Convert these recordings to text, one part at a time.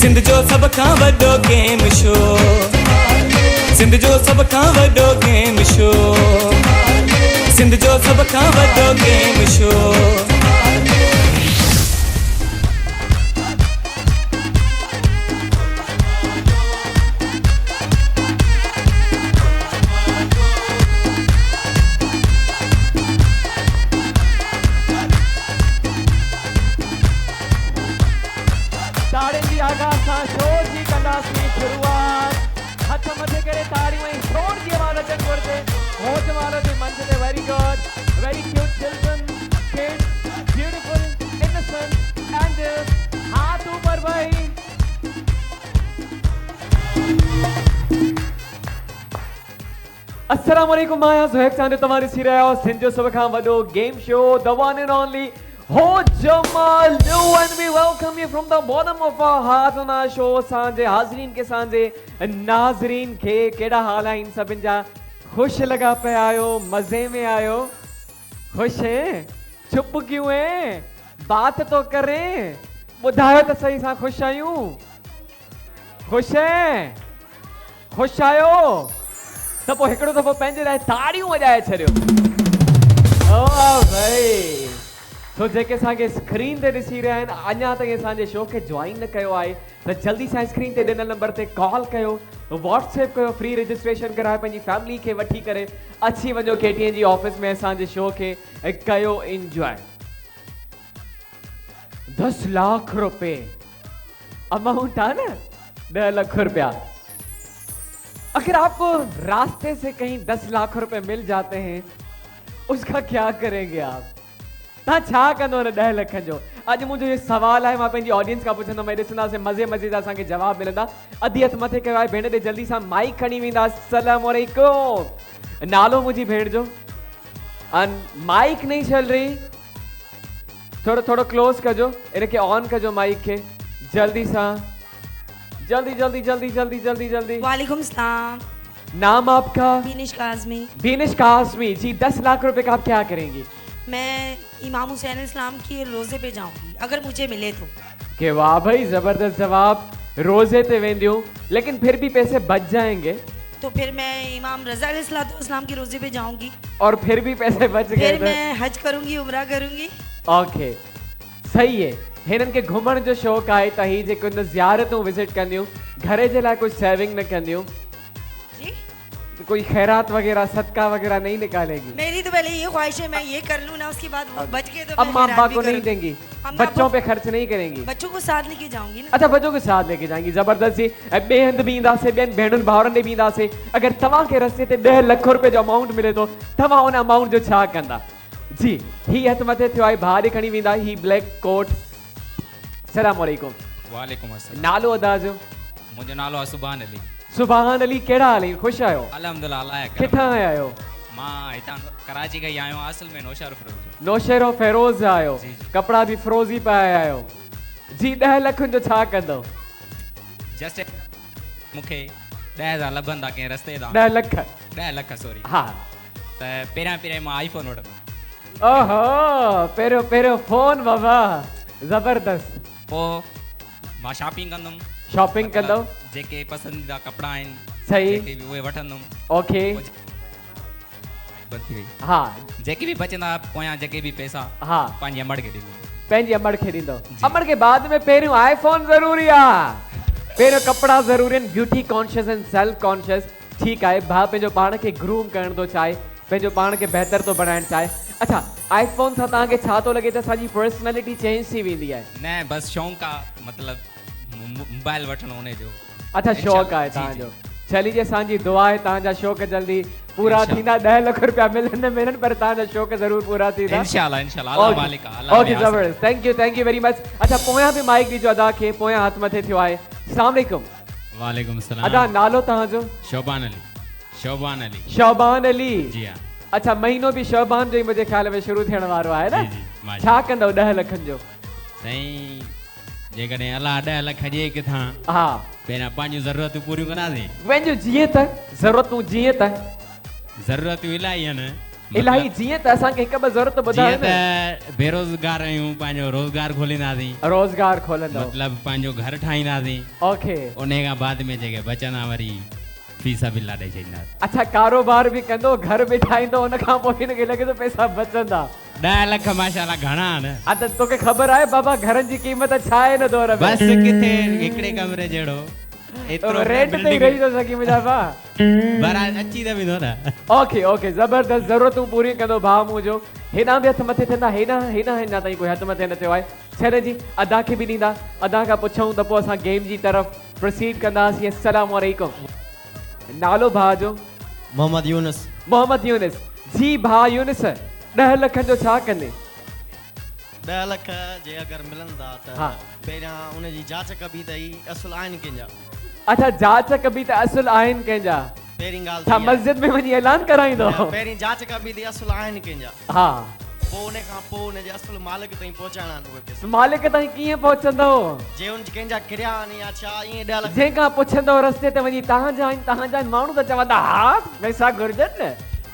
सिंध जो सब खां वॾो गेम शो, सिंध जो सब खां वॾो गेम शो, सिंध जो सब खां वॾो गेम शो। अस्सलामुअलैकुम, मां ज़ुहैब चांद तव्हां ॾिसी रहिया आहियो सिंध जो सभ खां वॾो game show, the one and only Ho Jamal new and we welcome you from the bottom of our heart on our show. असांजे हाज़रीन खे, असांजे नाज़रीन खे कहिड़ा हाल आहिनि सभिनि जा? ख़ुशि लॻा पिया आहियो? मज़े में आहियो? ख़ुशि हैं? चुप क्यों हैं? बात तो करें, ॿुधायो त सही सां ख़ुशि आहियूं? ख़ुशि हैं? ख़ुशि आहियो त पोइ हिकिड़ो दफ़ो पंहिंजे लाइ ताड़ियूं वॼाए छॾियो। ओ भाई, तो जेके असांखे स्क्रीन ते ॾिसी रहिया आहिनि, अञा ताईं असांजे शो खे ज्वाइन न कयो आहे त जल्दी सां स्क्रीन ते ॾिनल नंबर ते कॉल कयो, व्हाट्सएप कयो, फ्री रजिस्ट्रेशन कराए पंहिंजी फैमिली खे वठी करे अची वञो KTN जी ऑफिस में, असांजे शो खे कयो इंजॉय। 10 लाख रुपए अमाउंट है ना, 10 लाख रुपया। अगर आपको रास्ते से कहीं 10 लाख रुपए मिल जाते हैं, उसका क्या करेंगे आप? ता छा कंदो न 10 लख जो? अॼु मुंहिंजो ये सवाल आहे, मां पंहिंजी ऑडियंस खां पुछंदुमि, ऐं ॾिसंदासीं मज़े मज़े जा असांखे जवाब मिलंदा। अधी हथ मथे कयो आहे, भेण ॾे जल्दी सां माइक खणी वेंदा। अस्सलाम वालेकुम, नालो मुंहिंजी भेण जो? माइक नहीं चल रही, थोड़ो थोड़ो क्लोज कजो, इनके ऑन कजो माइक के, जल्दी सा, जल्दी जल्दी जल्दी जल्दी जल्दी जल्दी। वालेकुम सलाम। नाम आपका? बीनिश काज़मी। बीनिश काज़मी जी, 10 लाख रुपए का आप क्या करेंगी? मैं इमाम हुसैन इस्लाम की रोज़े पे जाऊंगी अगर मुझे मिले तो। के वाह भाई, जबरदस्त जवाब। रोजे ते वेंदियूं, लेकिन फिर भी पैसे बच जाएंगे तो फिर मैं इमाम रज़ा इस्लाम की रोज़े पे जाऊंगी और फिर भी पैसे बच गए फिर तो? मैं हज करूंगी, उम्रा करूंगी। ओके, सही है। हिननि खे घुमण जो शौक़ु आहे त ही जेको इन ज़ियारतूं विज़िट कंदियूं, घर जे लाइ कुछ सेविंग न कंदियूं, जी कोई खैरात वगैरह सदका वगैरह नहीं निकालेगी? मेरी तो पहले ये ख्वाहिश है, मैं ये कर लूँ ना, उसके बाद वो बच गए तो अम्मा अब्बा को नहीं देंगी, बच्चों पे खर्च नहीं करेंगी? बच्चों को साथ लेके जाऊंगी ना। अच्छा, बच्चों के साथ लेके जाएंगी, जबरदस्त जी। ॿिए हंधि बि ईंदासीं, ॿियनि भेणुनि भाउरनि ॾे बि ईंदासीं। अगरि तव्हांखे रस्ते ते 10 लख रुपए जो अमाउंट मिले थो, तव्हां उन अमाउंट जो छा कंदा? जी, ही हथ मथे थियो आहे, भाउ ॾे खणी वेंदा, ही ब्लैक कोट। सलाम वालेकुम। वालेकुम अस्सलाम। नालो अदा जो? मुंहिंजो नालो आहे सुभान अली। सुभान अली, कहिड़ा हाल आहिनि? ख़ुशि आहियो? अल्हम्दुलिल्लाह, अल्लाह जा करम। किथां आया आहियो? मां हितां कराची खां ई आहियो आहियां, असल में नौशहर फिरोज। नौशहरो फिरोज आहियो, जी, जी। कपिड़ा बि फिरोजी पाया आहियो जी। 10 लखनि जो छा कंदो? जस्ट मूंखे 10,000 लभंदा कंहिं रस्ते तां। 10 लख? 10 लख सॉरी। हा, त पहिरियां मां आईफोन वठंदुमि। ओहो, पहिरियों पहिरियों फोन बाबा, ज़बरदस्त। पोइ मां शॉपिंग कंदुमि। शॉपिंग कंदो? जेके पसंदीदा कपिड़ा आहिनि, सही, जेके बि उहे वठंदुमि। ओके, बंदि थी वई। हा, जेके बि बचंदा पोयां, जेके बि पैसा हा, पंहिंजी अमड़ खे ॾींदुमि। पंहिंजी अमड़ खे ॾींदो? जी। अमड़ के बाद में पहिरियों आईफोन ज़रूरी आहे, पहिरियों कपिड़ा ज़रूरी आहिनि। Beauty conscious and self conscious, ठीकु आहे। भाउ पंहिंजो पाण खे ग्रूम करण थो चाहे, पंहिंजो पाण खे बहितर थो बणाइणु चाहे। अच्छा, आईफोन सां तव्हांखे छा थो लॻे त असांजी पर्सनैलिटी चेंज थी वेंदी आहे? न, बसि शौक़ु आहे, मतिलबु मोबाइल वठणो उन जो। अच्छा, शौक़ु आहे तव्हांजो। चलिए, असांजी दुआ आहे तव्हांजा शौक़ु जल्दी पूरा थींदा। 10 लख रुपया मिलनि पर तव्हांजा शौक़ु ज़रूर पूरा थींदा इंशाल्लाह, इंशाल्लाह। अल्लाह मालिक आहे, अल्लाह ओके, ज़बरदस्त। Thank you very much. अच्छा, पोयां बि माइक ॾिजो अदा खे, पोयां हथ मथे थियो आहे। अस्सलाम वालेकुम। वालेकुम सलाम। अदा, नालो तव्हांजो? शोबान अली। शोबान अली। शोबान अली जी हाँ। अच्छा, महीनो भी शोबान जो ही मुझे ख्याल में शुरू थियण वारो आहे ना? जी, जी, छा कंदो 10 लखनि जो? साईं, जेकॾहिं अलाह 10 लख ॾिए किथां, हा, पहिरियां पंहिंजूं ज़रूरतूं पूरियूं कंदासीं। पंहिंजूं जीअं त ज़रूरतूं, जीअं त ज़रूरतूं इलाही आहिनि, इलाही जीअं त असांखे हिकु ॿ ज़रूरत ॿुधायो जीअं त बेरोज़गार आहियूं पंहिंजो रोज़गार खोलींदासीं रोज़गार खोलंदो मतिलबु पंहिंजो घर ठाहींदासीं ओके उन खां बाद में जेके बचंदा वरी फीस बिला ॾेई छॾींदासीं अच्छा कारोबार बि कंदो घर बि ठाहींदो उन खां पोइ हिनखे लॻे थो पैसा बचंदा 10 लख माशाल्लाह घणा आहिनि त तोखे ख़बर आहे बाबा घरनि जी क़ीमत छा आहे हिन दौर में बस किथे हिकिड़े कमरे जहिड़ो एतिरो रेंट ते रही थो सघी मुंहिंजा भाउ बराबर अची त वेंदो न ओके ओके ज़बरदस्त ज़रूरतूं पूरियूं कंदो भाउ मुंहिंजो हेॾां बि हथ मथे थींदा हेॾां हिन ताईं कोई हथ मथे न थियो आहे छॾे जी अदा खे बि ॾींदा अदा खां पुछूं त पोइ असां गेम जी तरफ़ प्रोसीड कंदासीं अस्सलाम वालेकुम नालो भाउ जो मोहम्मद यूनुस मोहम्मद यूनुस जी भाउ यूनुस 10 लखनि जो छा कंदे 10 लख जे अगरि मिलंदा त हा। पहिरियां उनजी जांच कबी त ही असुल आहिनि कंहिंजा अच्छा जांच कबी त असुल आहिनि कंहिंजा पहिरीं ॻाल्हि छा त इहा आहे। मस्जिद में वञी ऐलान कराईंदो पहिरीं जांच कबी त असुल आहिनि कंहिंजा हा पोइ उन खां पोइ उनजे असुल मालिक ताईं पहुचाइणा आहिनि उहे पैसा मालिक ताईं कीअं पहुचंदो जे उन कंहिंजा किरिया आहिनि या छा ईअं 10 लख जंहिंखां पुछंदो रस्ते ते वञी तव्हांजा आहिनि माण्हू त चवंदा हा पैसा घुर्जनि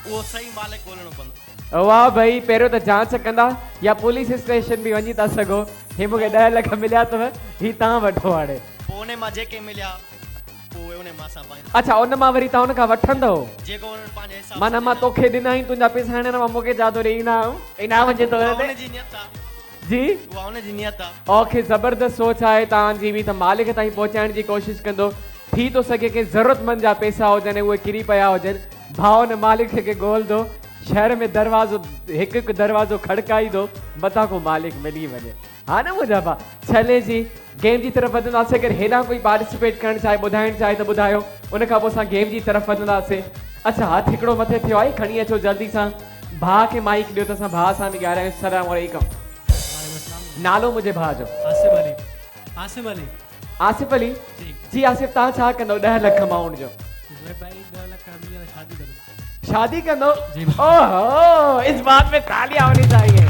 उहो सही मालिक ॻोल्हणो पवंदो न वाह भई पहिरियों त जांच कंदा या पुलिस स्टेशन बि वञी था सघो हे मूंखे 10 लख मिलिया अथव ही तव्हां वठो हाणे पोइ उन मां जेके मिलिया पोइ उन मां असां पाईंदा अच्छा उन मां वरी तव्हां उन खां वठंदो जेको उन्हनि पंहिंजे हिसाब माना मां तोखे ॾिना आहिनि तुंहिंजा पैसा हाणे न मां मूंखे जा थो ॾे इनाम जे तौर ते उनजी नियत आहे जी उहा उनजी नियत आहे ओके ज़बरदस्त सोच आहे तव्हांजी बि त मालिक ताईं पहुचाइण जी कोशिशि कंदो थी थो सघे कि ज़रूरतमंद जा पैसा हुजनि उहे किरी पिया हुजनि भाउ न मालिक खे ॻोल्हंदो शहर में दरवाज़ो हिकु दरवाज़ो खड़काईंदो मथां को मालिक मिली वञे हा न मुंहिंजा भाउ छले जी गेम जी तरफ़ वधंदासीं अगरि हेॾां कोई पार्टिसिपेट करणु चाहे ॿुधाइणु चाहे त ॿुधायो उन खां पोइ असां गेम जी तरफ़ वधंदासीं अच्छा हथु हिकिड़ो मथे थियो आहे खणी अचो जल्दी सां भाउ खे माइक ॾियो त असां भाउ सां बि ॻाल्हायूं अस्सलाम वालेकुम नालो मुंहिंजे भाउ जो आसिफ अली आसिफ अली आसिफ अली जी जी आसिफ तव्हां छा कंदो 10 लख अमाउंट जो मैं भाई 10 लाख मिली और शादी करूँ शादी कंदो जी। ओहो इस बात में तालियां होनी चाहिए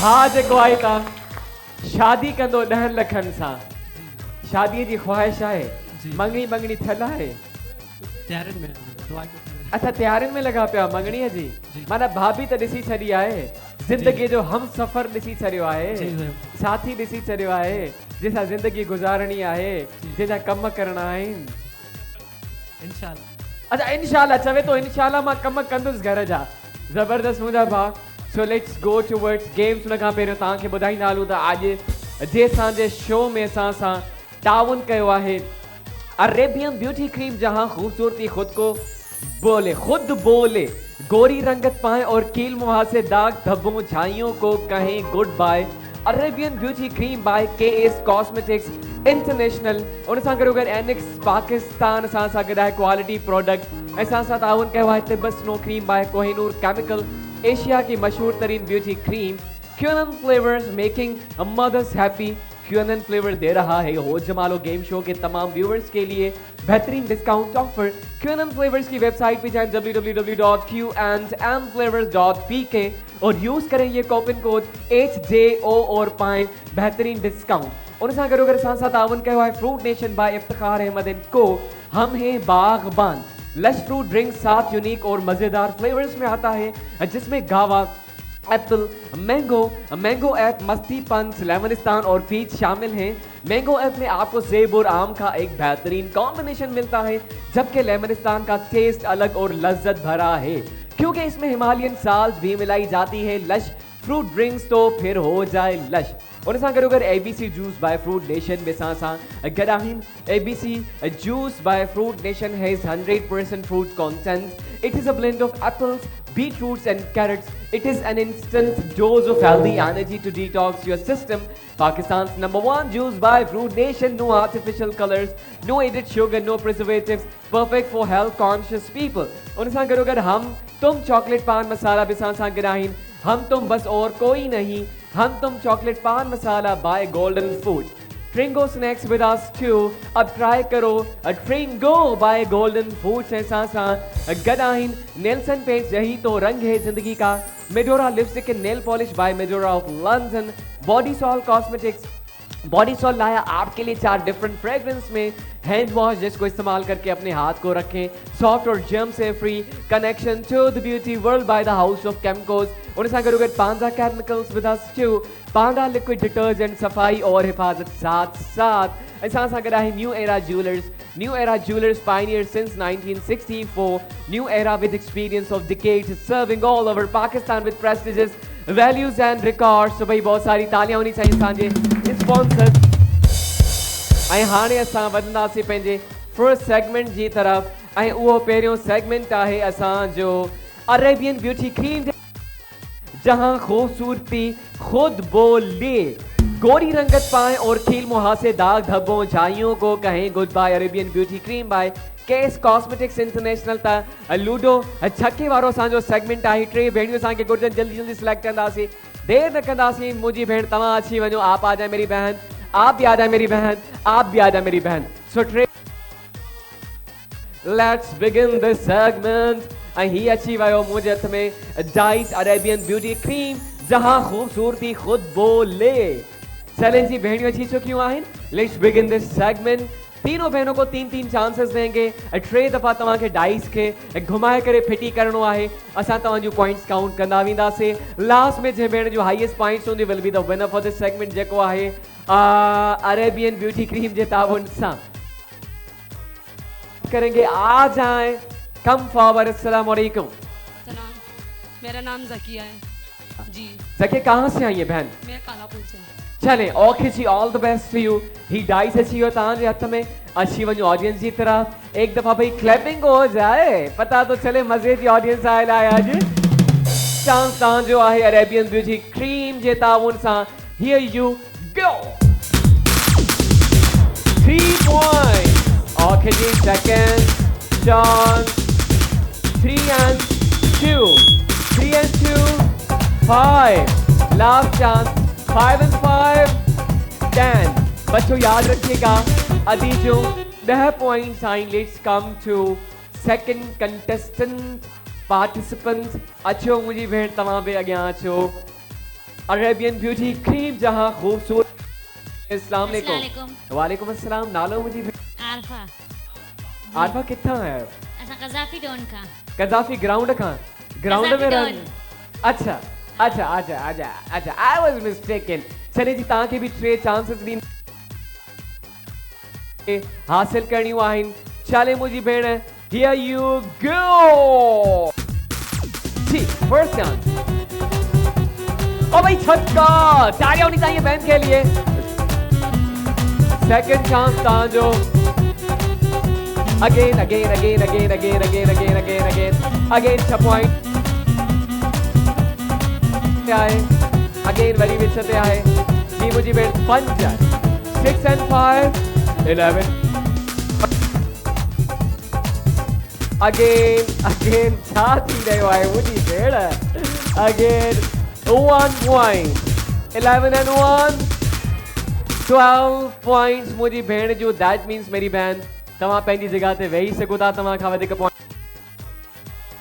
भाउ जेको आहे तव्हां शादी कंदो 10 लखनि सां शादीअ जी ख़्वाहिश आहे जी। मंगणी थियल आहे तैयारन में दुआ के अच्छा तयारियुनि में लॻा पिया मंगणीअ जी जी। माना भाभी त ॾिसी छॾी आहे ज़िंदगीअ जो हम सफ़र ॾिसी छॾियो आहे जी, जी। साथी ॾिसी छॾियो आहे जंहिंसां ज़िंदगी गुज़ारणी आहे जंहिंजा कम करणा आहिनि इंशाल्लाह अच्छा इंशाल्लाह चवे तो इंशाल्लाह मां कम कंदुसि घर जा ज़बरदस्त मुंहिंजा भाउ so let's go towards games उन खां पहिरियों तव्हांखे ॿुधाईंदा हलूं त अॼु जे असांजे शो में असां सां ताउन कयो आहे अरेबियन ब्यूटी क्रीम जहां खूबसूरती खुद बोले गोरी रंगत पाए और कील मुहां से दाग धब्बों झाइयों को कहें good bye Arabian beauty cream by KS cosmetics international उन सां गॾोगॾु एनिक्स पाकिस्तान असां सां गॾु आहे क्वालिटी प्रोडक्ट असां सां ताउन कयो आहे Tibet snow cream by Kohinoor chemical Asia की मशहूर तरीन ब्यूटी क्रीम क्यूनन फ्लेवर्स मेकिंग मदर्स हैप्पी क्यूनन फ्लेवर दे रहा है हो जमालो गेम शो के तमाम व्यूअर्स के लिए बेहतरीन डिस्काउंट ऑफर क्यूनन फ्लेवर्स की वेबसाइट पे जाएं www.qandflavors.pk और यूज करें ये कूपन कोड HJO और पाएं बेहतरीन डिस्काउंट उन सां गॾोगॾु असां सां ताउन कयो आहे fruit nation by Iftikhar Ahmed and co हम हैं बागबान लश फ्रूट ड्रिंक 7 यूनिक और मजेदार फ्लेवर्स में आता है जिसमें गावा एप्पल मैंगो ऐप मस्ती पंच लेमनिस्तान और पीच शामिल हैं मैंगो ऐप में आपको सेब और आम का एक बेहतरीन कॉम्बिनेशन मिलता है जबकि लेमनिस्तान का टेस्ट अलग और लज्जत भरा है क्योंकि इसमें हिमालयन साल्ट भी मिलाई जाती है लश फ्रूट ड्रिंक्स तो फिर हो जाए लश उन सां गॾोगॾु ABC juice by fruit nation में सां गॾु आहिनि ABC juice by fruit nation has 100% fruit content. It is a blend of apples, beetroots and carrots. It is an instant dose of healthy energy to detox your system. Pakistan's #1 juice by Fruit Nation. No artificial colors, no added sugar, no preservatives. Perfect for health conscious people. उन सां गॾोगॾु हम तुम chocolate paan मसाला भी सां गॾु आहिनि हम तुम बस और कोई नहीं हम तुम chocolate paan masala by golden food Tringo snacks with us too अब ट्राई करो ट्रिंगो बाय गोल्डन फूड से सां गॾु आहिनि नेल्सन पेंट्स यही तो रंग है जिंदगी का Medora lipstick and nail polish by Medora of London body salt cosmetics body salt लाया आपके लिए 4 डिफरेंट फ्रेग्रेंस में। हैंड वॉश जिसको इस्तेमाल करके अपने हाथ को रखें सॉफ्ट और जर्म से free. Connection to the beauty world by the house of chemicals. उन सां गॾु Panda chemicals with us too. Panda liquid detergent सफाई और हिफाजत साथ साथ। ऐसा सां गॾु आहे new era jewellers. New Era Jewelers pioneered since 1964. New Era with experience of decades serving all over Pakistan with prestigious values and records. So भाई बहुत सारी तालियां होनी चाहिए असांजे स्पॉन्सर। ऐं हाणे असां वधंदासीं पंहिंजे फर्स्ट सेगमेंट जी तरफ़ ऐं उहो पहिरियों सेगमेंट आहे असांजो अरेबियन ब्यूटी क्रीम जहां खूबसूरती खुद बोले। गोरी रंगत पाएं और खील मुहासे दाग धब्बों झाइयों को कहें good bye. Arabian beauty cream by KS cosmetics international ता लूडो छके वारो असांजो सेगमेंट आहे। 3 भेणियूं असांखे घुर्जनि जल्दी जल्दी सिलेक्ट कंदासीं देर न कंदासीं। मुंहिंजी भेण तव्हां अची वञो। आप आ जाए मेरी बहन, आप भी आ जाए मेरी बहन, आप भी आ जाए मेरी बहन। So let's begin this segment. ऐं ही अची वियो मुंहिंजे हथ में डाइस अरेबियन ब्यूटी क्रीम जहां खूबसूरती खुद बोले। चलें जी भेणियों अची चुकियूं आहिनि। Let's begin this segment. तीनों बहनों को 3-3 चांसेस देंगे। 3 दफ़ा तव्हांखे डाइस के घुमाए करे फिटी करणो आहे। असां तव्हांजूं पॉइंट्स काउंट कंदा वेंदासीं। लास्ट में जंहिं भेण जो हाईएस्ट पॉइंट्स हूंदी will be the winner for this segment जेको आहे अरेबियन ब्यूटी क्रीम जे ताउन सां करेंगे। आ जाए कम फॉरवर्ड। अस्सलाम वालेकुम। सलाम, मेरा नाम ज़किया है जी। ज़किया कहाँ से आई है बहन? मैं कालापुर से। चले ओके जी, all the best to you. ही डाइस अची वियो तव्हांजे हथ में। अची वञो ऑडियंस जी तरफ। एक दफ़ा भाई क्लैपिंग हो जाए, पता तो चले मज़े जी ऑडियंस आयल आहे अॼु। चांस तव्हांजो आहे अरेबियन ब्यूटी क्रीम जे ताउन सां। Here you go. 3 points. Okay जी, second chance. 3 and 2, 3 and 2, 5. Last chance 5 and 5, 10. बच्चों याद रखिएगा अदीजो 10 पॉइंट्स आइन। Let's come to second contestant participant. अचो मुझी भेण तमाम बे अॻियां अचो। अरेबियन ब्यूटी क्रीम जहां खूबसूरत। अस्सलाम वालेकुम। वालेकुम अस्सलाम। नालो मुझी भेण? आरफा। आरफा कितना है? असा कज़ाफी डॉन का। कज़ाफी ग्राउंड का? ग्राउंड में रन। अच्छा अच्छा अच्छा अच्छा अच्छा, आई वाज मिस्टेकन। चले जी तव्हांखे भी 3 चांसेस दी हासिल करनियूं आहिनि। चले मुंहिंजी भेण, हियर यू गो। जी फर्स्ट चांस। ओ भाई छक्का। तालियां होनी चाहिए बहन के लिए। सेकंड चांस तव्हांजो। Again, again, again, again, again, again, again, again, again, again, 6 point. Again, very विच ते आहे। जी मुझी भेण 5, 6 and 5, 11. Again, again, छा थी रहियो आहे मुझी भेण? Again, 1 point. 11 and 1, 12 points मुझी भेण जो। That means मेरी बहन तव्हां पंहिंजी जगह ते वेही सघो था। तव्हां खां वधीक पॉइंट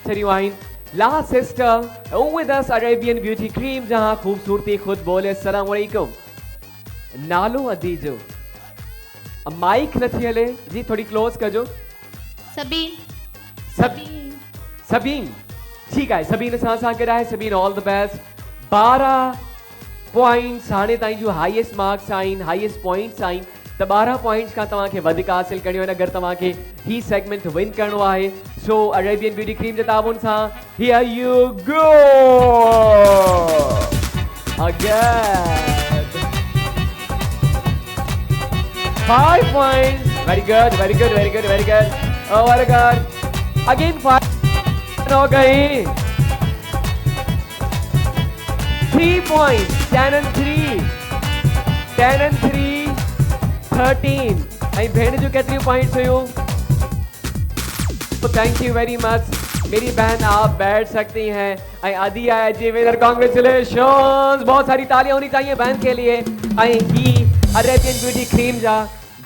छॾियूं आहिनि। Last sister with us Arabian beauty cream जहां खूबसूरती खुद बोले। अस्सलाम वालेकुम। नालो अदीजो। माइक नथी हले जी, थोड़ी क्लोज कजो। सबीन। सबीन। सबीन ठीक है। सबीन असां सां गॾु आहे। Sabeen all the best. 12 points हाणे ताईं जो हाईएस्ट मार्क्स आहिनि, हाईएस्ट पॉइंट्स आहिनि। तो 12 पॉइंट्स का तव्हांखे वधीक हासिल करिणो आहे अगर तव्हांखे ही सेगमेंट विन करिणो आहे। सो अरेबियन ब्यूटी क्रीम जे ताउन सां here you go. Again 5 points. Very good, very good, very good, very good. Oh my God. Again 5 हो गई। 3 points. 10 and 3. 10 and 3. 13. ऐं भेण जो केतिरियूं पॉइंट्स हुयूं? तो थैंक यू वेरी मच मेरी बहन, आप बैठ सकती हैं। ऐं आदि आया जी विनर, कॉन्ग्रेचुलेशंस। बहुत सारी तालियां होनी चाहिए बहन के लिए। ऐं ही अरेबियन ब्यूटी क्रीम जा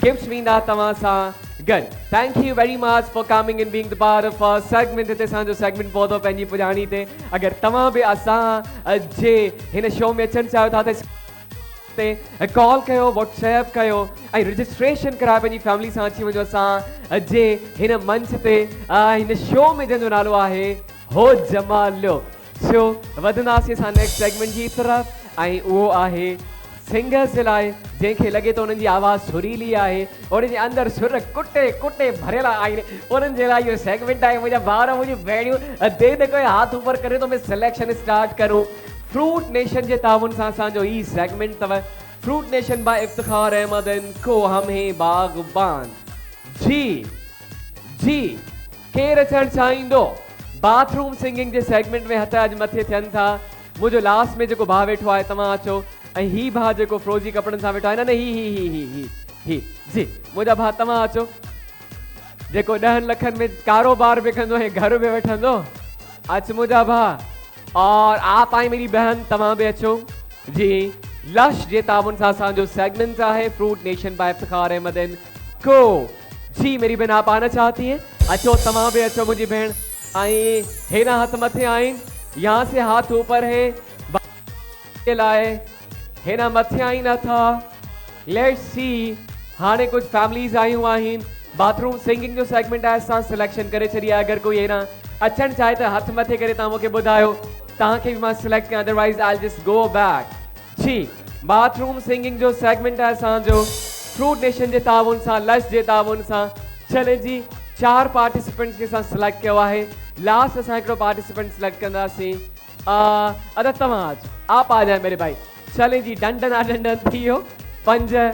गिफ्ट्स वेंदा तव्हां सां गॾु। Thank you very much for coming and being the part of our segment. हिते असांजो सेगमेंट पहुतो पंहिंजी पुॼाणी ते। अगरि तव्हां बि असां जे हिन शो में अचणु चाहियो था त ते कॉल कयो, व्हाट्सएप कयो ऐं रजिस्ट्रेशन कराए पंहिंजी फैमिली सां अची वञो असां जे हिन मंच ते हिन शो में जंहिंजो नालो आहे हो जमालो। सो वधंदासीं असां नेक्स्ट सेगमेंट जी तरफ़ ऐं उहो आहे सिंगर्स जे लाइ जंहिंखे लॻे थो उन्हनि जी आवाज़ सुरीली आहे, उन्हनि जे अंदरि सुर कुटे कुटे भरियल आहिनि, उन्हनि जे लाइ इहो सेगमेंट आहे। मुंहिंजा ॿार मुंहिंजी भेणियूं देर न कोई हाथ ऊपर करे तो मैं सिलेक्शन स्टार्ट करूं। फ्रूट नेशन जे ताउन सां असांजो ई सेगमेंट अथव fruit nation by Iftikhar Ahmed and co हम हैं बागबान। जी जी केरु अचणु चाहींदो? बाथरूम सिंगिंग जे सेगमेंट में हथ अॼु मथे थियनि था। मुंहिंजो लास्ट में जेको भाउ वेठो आहे तव्हां अचो, ऐं ही भाउ जेको फ्रोजी कपिड़नि सां वेठो आहे, न ही जी मुंहिंजा भाउ तव्हां अचो, जेको 10 लखनि में कारोबार बि कंदो ऐं घर में वठंदो। अच मुंहिंजा भाउ। और आप आई मेरी बहन, तव्हां बि अचो जी। लश जे ताउन सां असांजो सेगमेंट आहे fruit nation by Iftikhar Ahmed and co. जी मेरी बहन आप आना चाहती हैं? अचो तव्हां बि अचो मुंहिंजी भेण। ऐं हेॾा हथ मथे आहिनि, यहाँ से हाथ ऊपर है के लाए, हेॾा मथे आहिनि नथा। लेट्स सी हाणे कुछ फैमिलीज़ आयूं आहिनि। बाथरूम सिंगिंग जो सेगमेंट आहे, असां सिलेक्शन करे छॾी आहे। अगरि कोई हेॾा अचणु चाहे त हथ मथे करे तव्हां मूंखे ॿुधायो, तव्हांखे बि मां सिलेक्ट कयां, otherwise I just go back. जी बाथरूम सिंगिंग जो सेगमेंट आहे असांजो फ्रूट नेशन जे ताउन सां, लश जे ताउन सां। चले जी 4 पार्टिसिपेंट्स खे असां सिलेक्ट कयो आहे। लास्ट असां हिकिड़ो पार्टिसिपेंट सिलेक्ट कंदासीं। अदा तव्हां अचो, आप आ जाए मेरे भाई। चले जी डंडन आ डंडन थी वियो। 5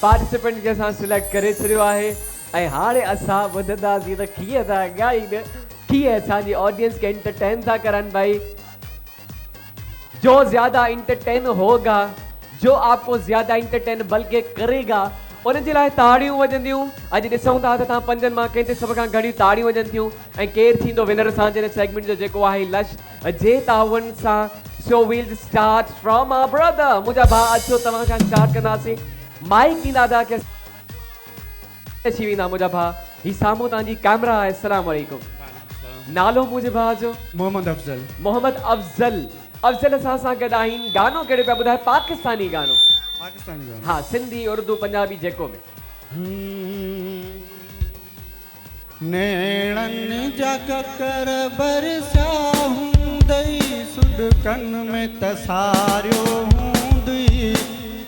पार्टिसिपेंट खे असां सिलेक्ट करे छॾियो आहे। ऐं हाणे असां ॿुधंदासीं त कीअं था ॻाइनि, कीअं असांजी ऑडियंस खे एंटरटेन था करनि। भाई जो ज़्यादा इंटरटेन होगा, जो आपको ज़्यादा इंटरटेन बल्कि करेगा, उन जे लाइ ताड़ियूं वॼंदियूं। अॼु ॾिसूं था त तव्हां 5 मां कंहिं सभ खां घणियूं ताड़ियूं वॼनि थियूं। ऐं केरु थींदो विनर असांजे हिन सेगमेंट जो, जेको आहे लश जे ताउन सां। So we'll start from our brother. मुंहिंजा भाउ अचो, तव्हां खां स्टार्ट कंदासीं। माइक ईंदा था की अची वेंदा मुंहिंजा भाउ। ही साम्हूं तव्हांजी कैमरा आहे। अस्सलाम वालेकुम। नालो मुंहिंजे भाउ जो? मोहम्मद अफजल। मोहम्मद अफजल। अफजल असां सां गॾु आहिनि। गानो कहिड़ो पिया ॿुधाए? पाकिस्तानी गानो। पाकिस्तानी गानो? हाँ, सिंधी उर्दू पंजाबी जेको बि। नेणन जग कर बरसा हूंदई, सुॾकन में तसारियो हूंदई,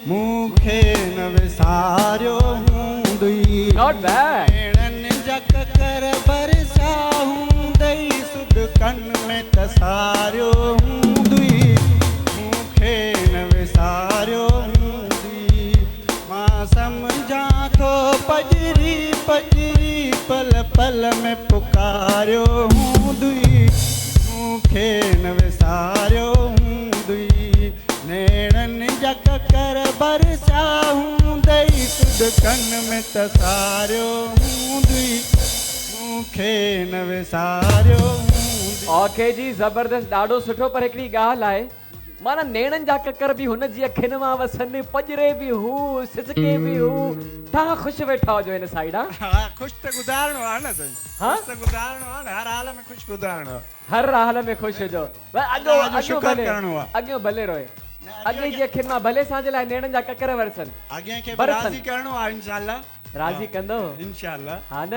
मूंखे न विसारियो हूंदई। Not bad. नेणन जग कर बरसा हूंदई, सुॾकन में तसारियो हूंदई, मूंखे न विसारियो हूंदई। मां सम्झां थो पजरी पजरी, पल पल में पुकारियो हूंदई, मूंखे न विसारियो हूंदई। नेणन जग कर बरसा हूंदई, सुॾकन में तसारियो हूंदई, मूंखे न विसारियो हूंदई। ओके जी, ज़बरदस्त, ॾाढो सुठो। पर हिकिड़ी ॻाल्हि आहे, माना नेणनि जा ककर बि हुन जी अखियुनि मां वसनि, पजरे बि हू, सिसके बि हू। तव्हां ख़ुशि वेठा हुजो हिन साइड? हा, ख़ुशि त गुज़ारणो आहे न साईं। हाँ? ख़ुशि त गुज़ारणो आहे न, हर हाल में ख़ुशि गुज़ारणो आहे। हर हाल में ख़ुशि हुजो। अॻियो शुक्र करणो आहे। अॻियो भले रोए, अॻे जी अखियुनि मां भले असांजे लाइ नेणनि जा ककर वरसनि। अॻे खे बरसनि। राज़ी करणो आहे इंशाअल्लाह। राज़ी कंदो इंशाअल्लाह। हाँ न?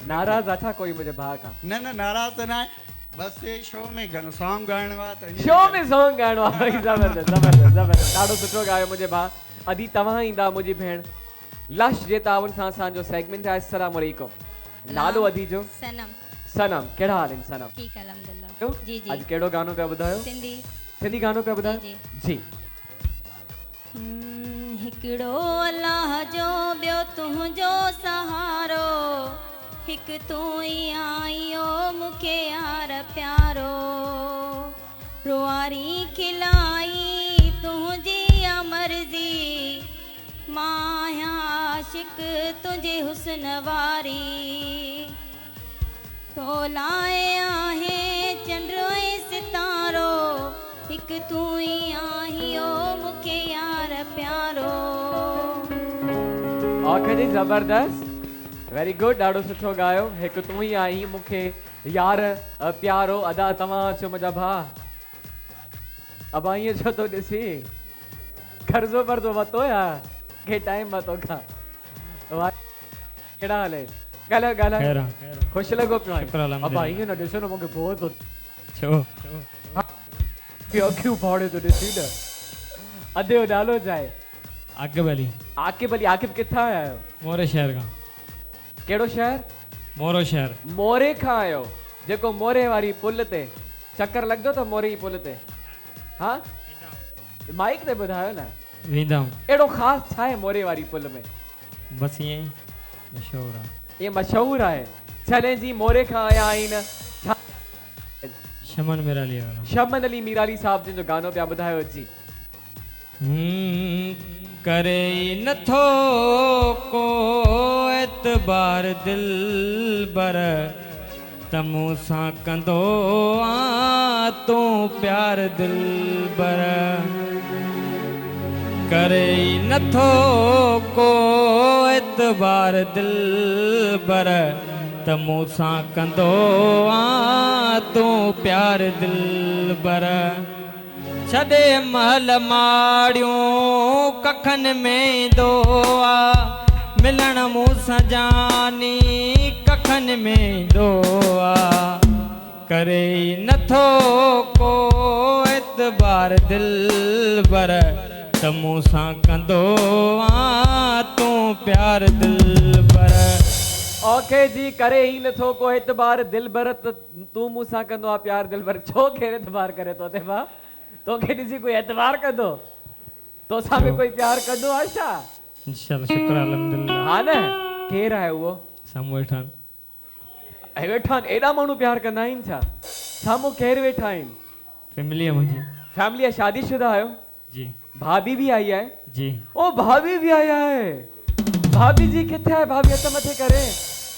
नाराज़ अथा कोई मुंहिंजे भाउ खां? न न, नाराज़ त न आहे, बस ये शो में सॉन्ग गाइणो आहे त शो में सॉन्ग गाइणो आहे। ज़बरदस्त ज़बरदस्त ज़बरदस्त, ॾाढो सुठो ॻायो मुंहिंजे भाउ। अदी तव्हां ईंदा मुंहिंजी भेण। लश जे ताउन सां असांजो सेगमेंट आहे अस्सलाम वालेकुम। नालो अदी जो? सनम। सनम, कहिड़ा हाल आहिनि सनम? ठीक अल्हम्दुलिल्लाह। जी जी। अॼु कहिड़ो गानो पिया ॿुधायो? सिंधी। सिंधी गानो पिया ॿुधायो? जी जी। हिकिड़ो अल्लाह जो, ॿियो तुंहिंजो सहारो, हिकु तूं ई आईयो मूंखे यार प्यारो, रुआरी खिलाई तुंहिंजी मर्ज़ी, मां आशिक तुंहिंजे हुस्न वारी, तो लाए आहे चंड ऐं सितारो, हिकु तूं ई आहियो मूंखे यार प्यारो। ओके जी, ज़बरदस्त, वेरी गुड, ॾाढो सुठो ॻायो। हिकु तूं ई आई मूंखे यार प्यारो। अदा तव्हां अचो मुंहिंजा भाउ। अब ईअं छो थो ॾिसी? कर्जो पर तो वतो या के टाइम वतो का केड़ा हाल है गाला गाला खुश लगो पियो अब भाई ने ॾिसो न मूंखे बहुत छो क्यों फाड़े तो ॾिसी न अधे जो नालो जाए आकिब अली आकिब किथां आया आहियो मोरे शहर का कहिड़ो शहर मोरो शहर मोरे खां आयो जेको मोरे वारी पुल ते चक्कर लॻंदो त मोरे पुल ते हाँ माइक ते ॿुधायो न वेंदा हूं एड़ो ख़ास छा आहे मोरे वारी पुल में बस ये मशहूर है ये मशहूर आहे छॾे जी मोरे खां आया आहिनि छा शमन मिराली वाला शमन अली मीराली साहब जिन जो गानो पिया ॿुधायो जी करे नथो को एतबार दिल बर तमू सां कंदो आ तू प्यार दिल बर करे नथो को एतबार दिल बर तमू सां कंदो आ तू प्यार दिल बर छॾे महल माड़ियूं कखन में दोआ मिलण मूं सजानी कखन में दोआ करे नथो को एतबार दिल बर त मूं सां कंदो आ तू प्यार दिल बर ओके जी करे ही नथो को एतबार दिल बर त तू मूंसां कंदो आहे प्यार दिल बर छो केरु एतबार करे तो ते भाउ तोखे ॾिसी कोई एतबार कंदो तोसां बि कोई प्यार कंदो आहे छा इंशाल्लाह शुक्र अल्हम्दुलिल्लाह हा न केरु आहे उहो साम्हूं वेठा ऐं वेठा आहिनि एॾा माण्हू प्यार कंदा आहिनि छा साम्हूं केरु वेठा आहिनि फैमिली है मुझे फैमिली आहे शादीशुदा आहियो जी भाभी भी आई है जी ओ भाभी भी आया है भाभी जी किथे आहे भाभी हथ मथे करे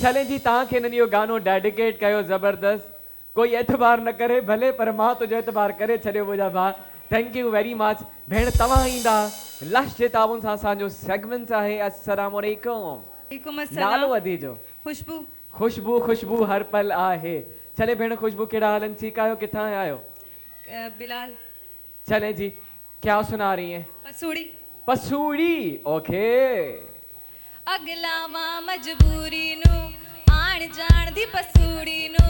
चले जी तव्हांखे हिननि इहो गानो डेडिकेट कयो ज़बरदस्त कोई एतबार न करे भले पर मां तुंहिंजो एतबार करे छॾियो मुंहिंजा भाउ थैंक यू वेरी मच भेण तव्हां ईंदा लश जे ताउन सां असांजो सेगमेंट आहे अस्सलाम वालेकुम नालो वधी जो खुशबू खुशबू खुशबू हर पल आहे चले भेण खुशबू कहिड़ा हालनि ठीकु आहियो किथां आया आहियो बिलाल चले जी क्या सुना रही हैं पसूड़ी पसूड़ी ओके अगला मां मजबूरी नु आण जान दी पसूड़ी नु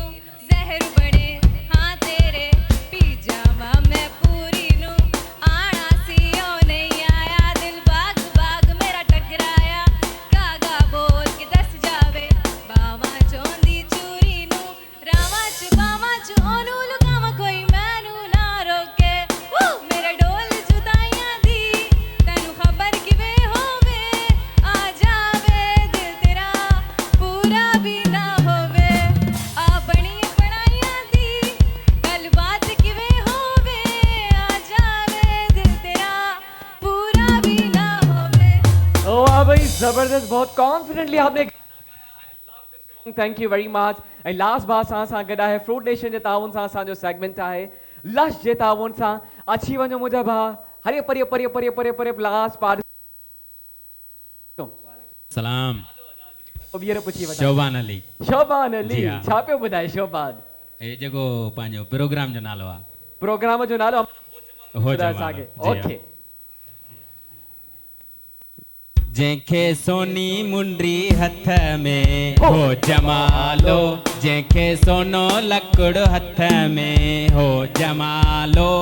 जहर बने हाँ तेरे पी जावा मैं पूरी नु आना सीओ नहीं आया दिल बाग बाग मेरा टकराया कागा बोल के दस जावे बावा चोंदी चूरी नु रावा च ओनू लुगावा कोई मैनू ना रोके मेरा डोल जुदाइयां दी तैनू खबर किवे होवे आ जावे दिल तेरा पूरा भी ना होवे आ बनी बनाइयां दी कल बात किवे होवे आ जावे दिल तेरा पूरा भी ना होवे ओ वाह भाई जबरदस्त बहुत कॉन्फिडेंटली आपने थैंक यू वेरी मच ऐं लास्ट बार सां गॾु आहे फ्रूट नेशन जे ताउन सां असांजो सेगमेंट आहे लश जे ताउन सां अची वञो मुंहिंजा भाउ हरे परे परे परे परे परे लास्ट पार सलाम वीर पुछी वठा शोभान अली शोभान अली जी हाँ। छा पियो ॿुधाए शोभान हे जेको पंहिंजो प्रोग्राम जो नालो आहे प्रोग्राम जो नालो हो ॿुधायो जमालो, असांखे जी हाँ। ओके जंहिंखे सोनी मुंडी हथ में हो जमालो जंहिंखे सोनो लकड़ हथ में हो जमालो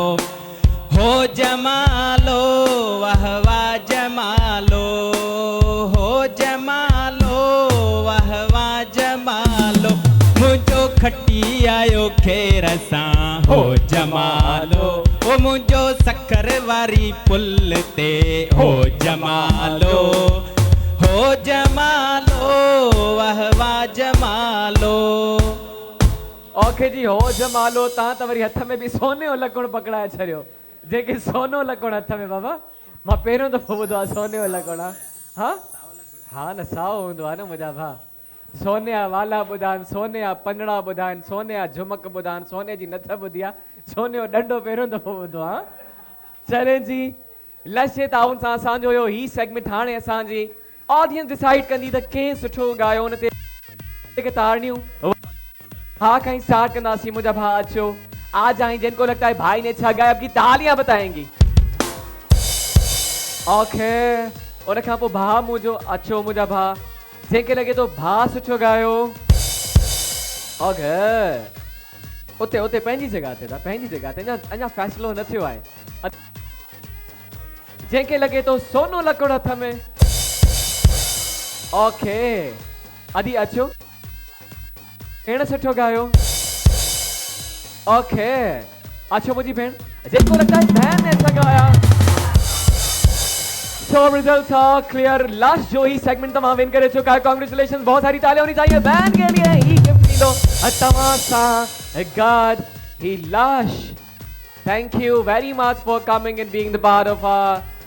वाह वाह जमालो हो जमालो वाह वाह जमालो मुंहिंजो खटी आयो खेर सां हो जमालो ओ मुंहिंजो सखर वारी पुल ते हो जमालो वाह वाह जमालो ओके जी हो जमालो तव्हां त वरी हथ में बि सोने जो लकड़ पकड़ाए छॾियो जेके सोनो लकड़ हथ में बाबा मां पहिरियों दफ़ो ॿुधो आहे सोने जो लकड़ हा हा न साओ हूंदो आहे न मुंहिंजा भाउ सोने जा वाला ॿुधाइनि सोने जा पनड़ा ॿुधाइनि सोने जा झुमक ॿुधाइनि सोने जी नथ ॿुधी आहे सोने जो डंडो पहिरियों दफ़ो ॿुधो आहे चले जी लशे ताउन सां असांजो इहो ही सेगमेंट हाणे असांजी ऑडियंस डिसाइड कंदी त कंहिं सुठो ॻायो हुन ते ताड़ियूं हाँ कहीं स्टार्ट करना सी मुझे भा अच्छो आज आई जिनको लगता है भाई ने अच्छा गाया आपकी तालियां बताएंगी ओके उन खां पोइ भाउ मुंहिंजो अचो मुंहिंजा भाउ जंहिंखे लॻे थो भाउ सुठो ॻायो ओके उते उते पंहिंजी जॻह ते पंहिंजी जॻह ते अञा फ़ैसिलो न थियो आहे जंहिंखे लॻे थो सोनो लकड़ हथ में ओके अदी अचो भेण सुठो ॻायो ओके अचो मुंहिंजी भेण जेको लॻंदा है बहन ने अच्छा गाया So results are clear. Last जो ही सेगमेंट तमाम विन करे चुका है. Congratulations. बहुत सारी तालियां होनी चाहिए बैंड के लिए. ही गिफ्ट दी दो तमाशा God ही लाश. Thank you very much for coming and being the part of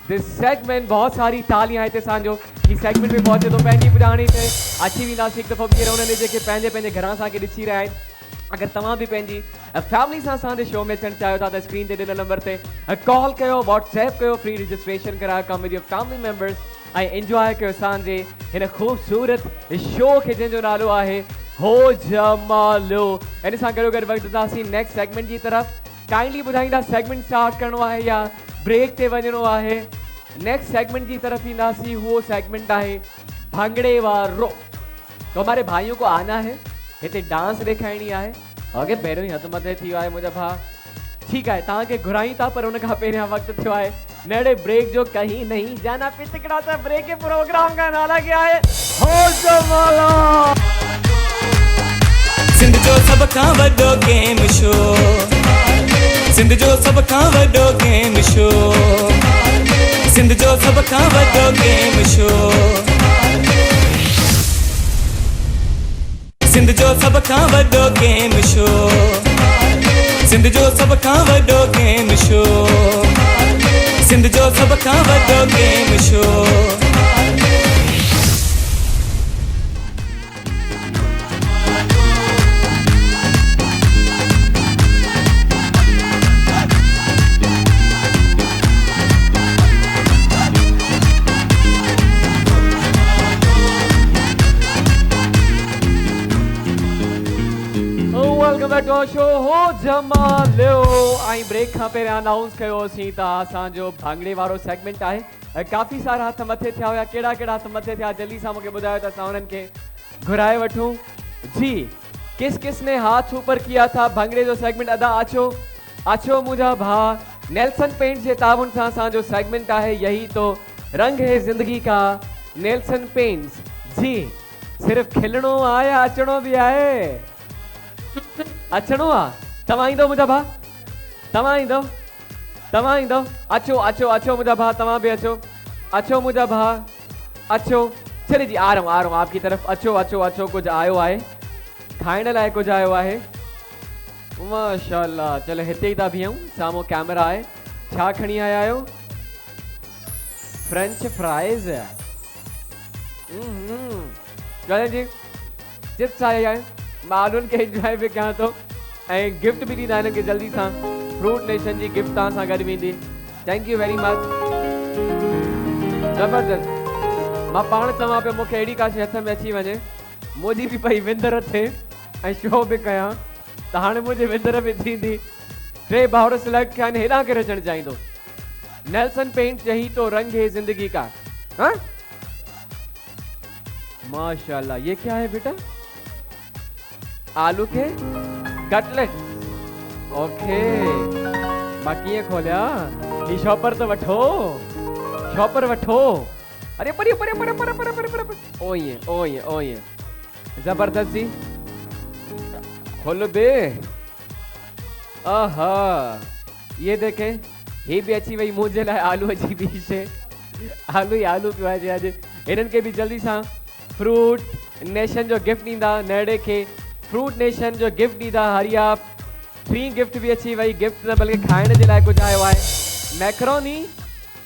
this segment. बहुत सारी तालियां है ते सांजो ही सेगमेंट में पहुंचे तो पंहिंजी पुराणी थे अच्छी भी नास एक दफ़ा ॿीहर उन्हनि जेके पंहिंजे पंहिंजे घरां असांखे ॾिसी रहिया आहिनि अगर तव्हां भी पंहिंजी फैमिली सां असांजे शो में अचणु चाहियो था त स्क्रीन ते ॾिनल नंबर ते कॉल कयो व्हाट्सएप कयो फ्री रजिस्ट्रेशन करायो come with your family members ऐं एंजॉय कयो असांजे हिन ख़ूबसूरत शो खे जंहिंजो नालो आहे हो जमालो. इन सां गॾो गॾु वधंदासीं नेक्स्ट सेगमेंट जी तरफ़. काइंडली ॿुधाईंदा सेगमेंट स्टार्ट करिणो आहे या ब्रेक ते वञिणो आहे. नेक्स्ट सेगमेंट की तरफ ईंदासीं. वो सेगमेंट है भांगड़े वारो. तो हमारे भाइयों को आना है हिते डांस ॾेखारणी है. ओके पहिरियों ही हथ मथे थी वियो आहे मुंहिंजा भाउ. ठीक है तव्हांखे घुराई था पर उन खां पहिरियां वक़्तु थियो आहे नड़े ब्रेक जो कहीं नहीं जाना पिचकड़ा था. ब्रेक के प्रोग्राम का नाला क्या है हो जमालो. सिंध जो सब खां वॾो गेम शो सिंध जो सब खां वॾो गेम शो सिंध जो सब खां वॾो गेम शो सिंध जो सब खां वॾो गेम शो सिंध जो सब खां वॾो गेम शो सिंध जो सब खां वॾो game show. Welcome back to our show Ho Jamalo. I break खां पहिरियां अनाउंस कयोसीं त असांजो भांगड़े वारो सेगमेंट आहे. काफ़ी सारा हथ मथे थिया हुआ. कहिड़ा कहिड़ा हथ मथे थिया जल्दी सां मूंखे ॿुधायो त असां उन्हनि खे घुराए वठूं. जी किस किस ने हाथ ऊपर किया था. भांगड़े जो सेगमेंट अदा अचो अचो मुंहिंजा भाउ. नेल्सन पेंट्स जे ताउन सां असांजो सेगमेंट आहे यही तो रंग है जिंदगी का. नेल्सन पेंट्स जी सिर्फ़ खिलणो आहे या अचणो बि आहे. अचणो आहे. तव्हां ईंदो मुंहिंजा भाउ तव्हां ईंदो अचो अचो अचो मुंहिंजा भाउ तव्हां बि अचो अचो मुंहिंजा भाउ अचो. चले जी आ रहा हूँ आपकी तरफ. अचो अचो अचो. कुछ आयो आहे खाइण लाइ कुछ आयो आहे. माशाल्लाह. चलो हिते ई था बीहूं. साम्हूं कैमरा आहे. छा खणी आया आहियो. French fries. चले जी चिप्स आया आहिनि. मालून के एंजॉय भी कयां थो ऐं गिफ्ट भी ॾींदा हिननि खे जल्दी सां. फ्रूट नेशन जी गिफ्ट तव्हां सां गॾु वेंदी. Thank you very much. ज़बरदस्त. मां पाण चवां पियो मूंखे अहिड़ी का शइ हथ में अची वञे मुंहिंजी बि भई विंदर थिए ऐं शो बि कयां त हाणे मुंहिंजे विंदर में थींदी. 3 भाउर सिलेक्ट कया आहिनि. हेॾां केरु अचणु चाहींदो. नेल्सन पेंट्स यही तो रंग है जिंदगी का. हाँ माशाल्लाह. ये क्या है बेटा. आलू के कटलेट. ओके मां कीअं खोलिया. ही शॉपर तो वठो शॉपर वठो. अरे परे परे परे परे परे परे परे. ओ ये जबरदस्त जी. खोलो बे. आहा ये देखें ये भी अच्छी वही मुझे लाए आलू अची भी शे. आलू ही आलू पियो आहे अॼु. इन्हनि खे बि जल्दी सां फ्रूट नेशन जो गिफ्ट ॾींदा. नेड़े खे फ्रूट नेशन जो गिफ्ट ॾींदा. हरिया फ्री गिफ्ट भी अच्छी वही. गिफ्ट न बल्कि खाइण जे लाइ कुझु आयो आहे. मैक्रोनी.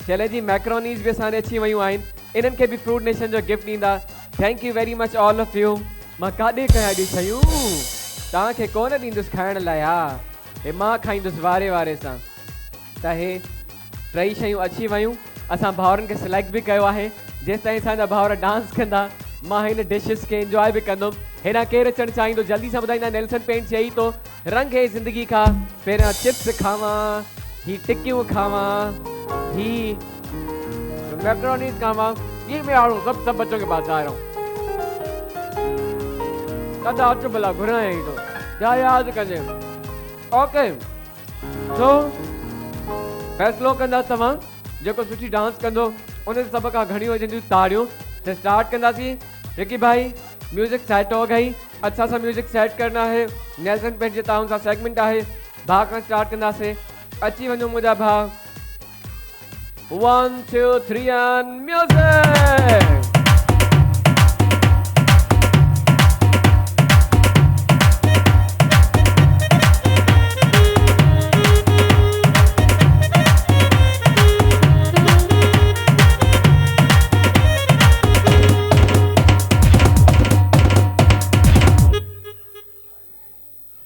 चले जी मैक्रोनीज़ भी असांजे अची वियूं आहिनि. इन्हनि खे बि फ्रूट नेशन जो गिफ्ट ॾींदा. Thank you very much all of you. मां काॾे कयां एॾी शयूं तव्हांखे कोन ॾींदुसि खाइण लाइ. हा हे मां खाईंदुसि वारे वारे सां. त हे 3 शयूं अची वियूं. असां भाउरनि खे सिलेक्ट भी कयो आहे. जेसि ताईं असांजा भाउर डांस कंदा मां हिन डिशिस खे एंजॉय भी कंदुमि. हेॾां केरु अचणु चाहींदो जल्दी सां ॿुधाईंदा. नेल्सन पेंट्स यही तो रंग है ज़िंदगी का. पहिरियां चिप्स खावां ही टिक्कियूं खावां ही मैक्रोनीज का मांग ये मैं आ रहा हूँ सब बच्चों के पास आ रहा हूँ दादा आज भला घुरा है तो क्या याद कजे ओके तो फैसलो कंदा तमाम जेको सुठी डांस कंदो उन सब का घणी वजंदियूं ताड़ियूं ते स्टार्ट कंदासीं रिकी भाई म्यूजिक सेट हो गई अच्छा सा म्यूजिक सेट करना है नेल्सन पेंट जे ताउन सा सेगमेंट है भा का स्टार्ट कंदासीं अची वञो मुंहिंजा भा 1 2 3 and music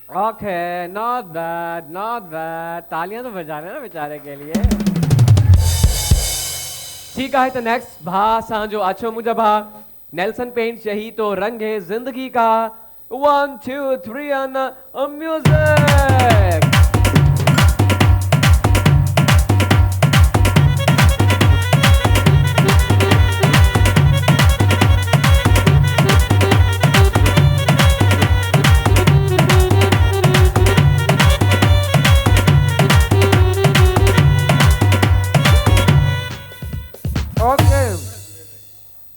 okay not bad तालियां तो बजा रहे हैं ना बेचारे के लिए ठीक है तो नेक्स्ट भा सांजो अच्छो मुझे भा नेल्सन पेंट यही तो रंग है जिंदगी का 1 2 3 एंड म्यूजिक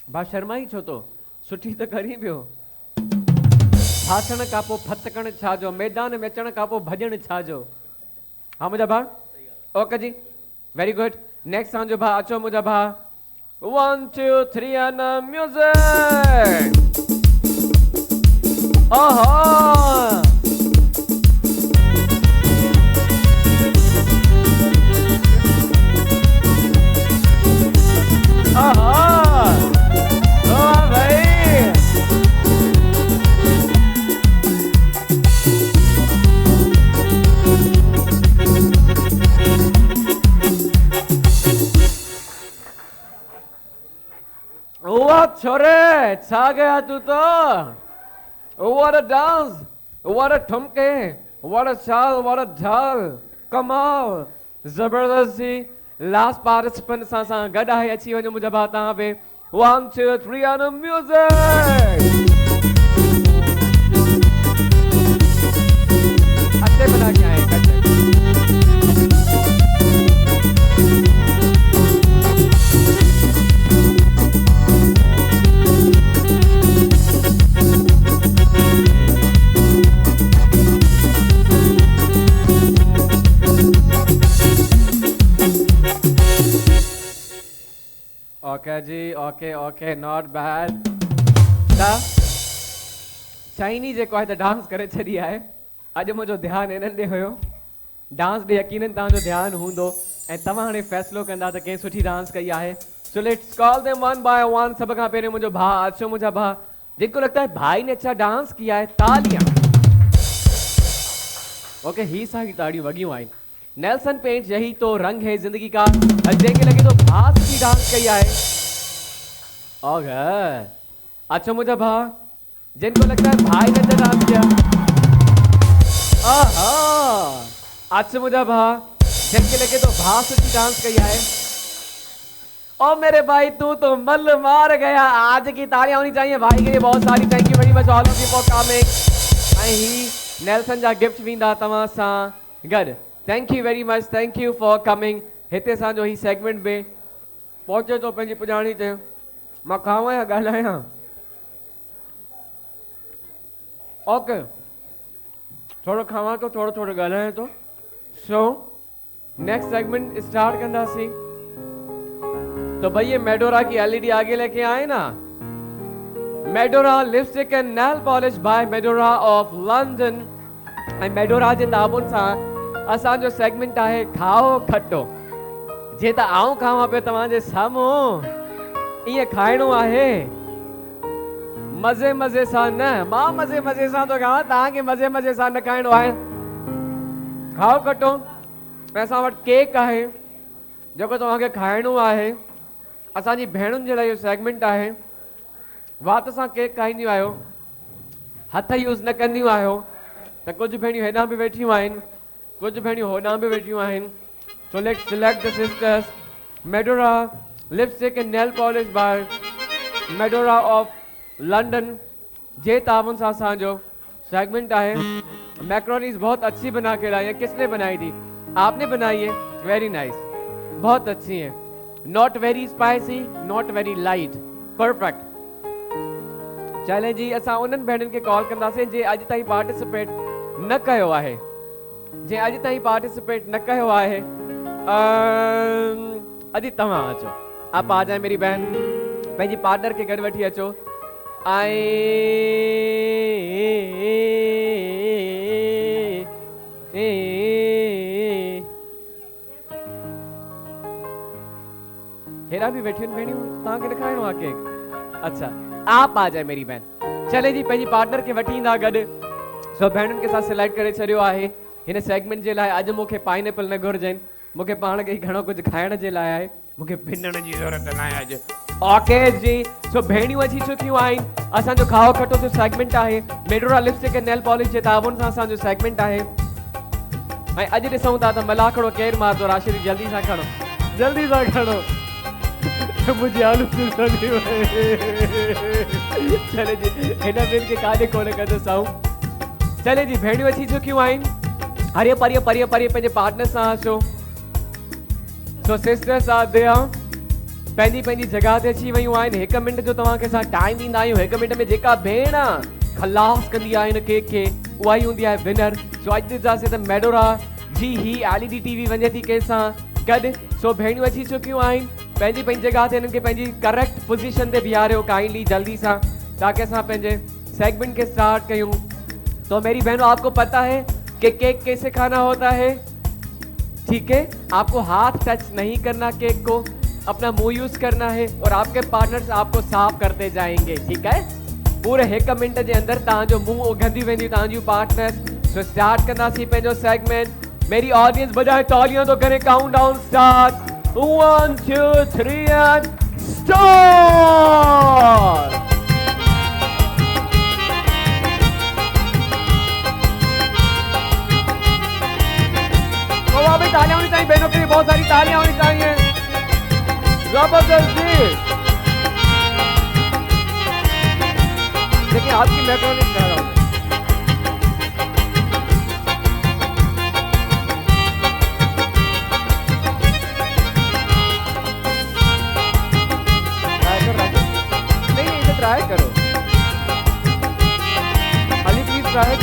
भा शर्मा ही छो तो सुठी तो करी पियो भाषण का पो फतकण छाजो मैदान में अचण का पो भजन छाजो हाँ मुझा भा ओके जी वेरी गुड नेक्स्ट सॉन्ग जो भा अचो मुझा भा 1 2 3 एंड म्यूजिक ओहो छोरे छा गया तू तो what a dance what a Thumke what a चाल what a ढाल कमाल जबरदस्ती लास्ट पार्टिसिपेंट सां गॾु आहे अची वञो मुंहिंजा भाउ तव्हां पे 1 2 3 एंड म्यूजिक अच्छे बना के आए अच्छे ओके जी ओके नॉट बैड शाइनी जेको आहे त डांस करे छॾी आहे अॼु मुंहिंजो ध्यानु इन्हनि ॾे हुयो डांस ॾे यकीनन तव्हांजो ध्यानु हूंदो ऐं तव्हां हाणे फ़ैसिलो कंदा त कंहिं सुठी डांस कई आहे so let's call them one by one सब खां पहिरियों मुंहिंजो भाउ अचो मुंहिंजा भाउ जिनको लगता है भाई ने अच्छा डांस किया है तालियां ओके ही सारी ताड़ियों वगियों आइन नेल्सन पेंट यही तो रंग है जिंदगी का जंहिंखे लगे तो भास की डांस कई है ओके अच्छा मुझे भा जिनको लगता है भाई ने अच्छा डांस किया अच्छा मुझे भा जिनके लगे तो भास की डांस कई है ओ मेरे भाई तू तो मल मार गया आज की तालियां होनी चाहिए भाई के लिए बहुत सारी thank you very much all of you for coming ऐं ही नेल्सन जा गिफ्ट वेंदा तव्हां सां गॾु thank you very much thank you for coming हिते असांजो ही सेगमेंट में पहुचे तो पंहिंजी पुॼाणी ते मां खावां या ॻाल्हायां ओके थोड़ो खावां तो थोड़ो थोड़ो ॻाल्हायां तो सो नेक्स्ट सेगमेंट स्टार्ट कंदासीं तो भाई ये मेडोरा की एलईडी आगे लेके आए ना Medora lipstick and nail polish by Medora of London ऐं मेडोरा जे ताबुन सां असांजो सेगमेंट आहे खाओ खटो जे त आऊं खावां पियो तव्हांजे साम्हूं ईअं खाइणो आहे मज़े मज़े सां न मां मज़े मज़े सां थो खावां तव्हांखे मज़े मज़े सां न खाइणो आहे खाओ खटो असां वटि केक आहे जेको तव्हांखे खाइणो आहे असांजी भेणुनि जे लाइ इहो सेगमेंट आहे वात सां केक खाईंदियूं आहियो हथ यूज़ न कंदियूं आहियो त कुझु भेणियूं हेॾां बि वेठियूं आहिनि कुछ भेड़ियों होना भी बैठी हैं so let's select the sisters Medora lipstick and nail polish by Medora of London जे तावन सां असांजो सेगमेंट है। मैक्रोनीज बहुत अच्छी बना के लाई है। किसने बनाई थी? आपने बनाई है। वेरी नाइस, बहुत अच्छी है। Not very spicy, not very light, perfect. चले जी असां उन्हनि भेणनि खे कॉल कंदासीं जे अॼु ताईं पार्टिसिपेट न कयो आहे, जे अॼु ताईं पार्टिसिपेट न कयो आहे। अॼु तव्हां अचो, आप आ जाए मेरी बहन, पंहिंजी पार्टनर खे गॾु वठी अचो। हेरा भी बैठी भेणियूं, तव्हांखे ॾेखारिणो आहे केक। अच्छा, आप आ जाए मेरी बहन। चले जी पंहिंजी पार्टनर खे वठी ईंदा गॾु। सो भेणुनि खे असां सिलेक्ट करे छॾियो आहे हिन सेगमेंट जे लाइ। अॼु मूंखे पाइनएपल न घुरजनि, मूंखे पाण खे घणो कुझु खाइण जे लाइ आहे, मूंखे भिनण जी ज़रूरत न आहे अॼु। ओके जी, सो भेणियूं अची चुकियूं आहिनि। असांजो खाओ खटो जो सेगमेंट आहे। मेडोरा लिपस्टिक एंड नेल पॉलिश जे ताबुन सां असांजो सेगमेंट आहे। ऐं अॼु ॾिसूं था त मलाखड़ो केरु मारदो। राशिद जल्दी सां खणो, जल्दी सां खणो। मुझे आलू चले जी हिन बिन के काॾे कोन कंदो साऊं। चले जी भेणियूं अची चुकियूं आहिनि। हरियो परियो परियो परियो पंहिंजे पार्टनर सां अचो। सो सिस्टर्स आर देयर, पंहिंजी पंहिंजी जॻह ते अची वियूं आहिनि। 1 मिंट जो तव्हांखे असां टाइम ॾींदा आहियूं। 1 मिंट में जेका भेण खलास कंदी आहे हिन केक खे, उहा ई हूंदी आहे विनर। सो अॼु ॾिसंदासीं त मेडोरा जी ही LED TV वञे थी कंहिंसां गॾु। सो भेणियूं अची चुकियूं आहिनि। पंहिंजी पंहिंजी जॻह ते हिननि खे पंहिंजी करेक्ट पोजीशन ते बीहारियो काइंडली जल्दी सां, ताकि असां पंहिंजे सेगमेंट के स्टार्ट कयूं। तो मेरी बहनों, आपको पता है कि केक कैसे खाना होता है? ठीक है, आपको हाथ टच नहीं करना, केक को अपना मुंह यूज करना है और आपके पार्टनर्स आपको साफ करते जाएंगे। ठीक है, पूरे 1 मिनट के अंदर तव्हांजो मुंह गंदी वेंदी तव्हांजू पार्टनर्स। सो स्टार्ट कंदासीं पंहिंजो सेगमेंट। मेरी ऑडियंस बजाए तालियां तो करें। Count down start. 1 2 3 and start. तो वहाँ पे तालियां होनी चाहिए बहनों के लिए, बहुत सारी तालियां होनी चाहिए। जबरदस्त जी। देखिए आपकी मैक्रोनी कह रहा हूँ। ट्राई करो अली, प्लीज ट्राई।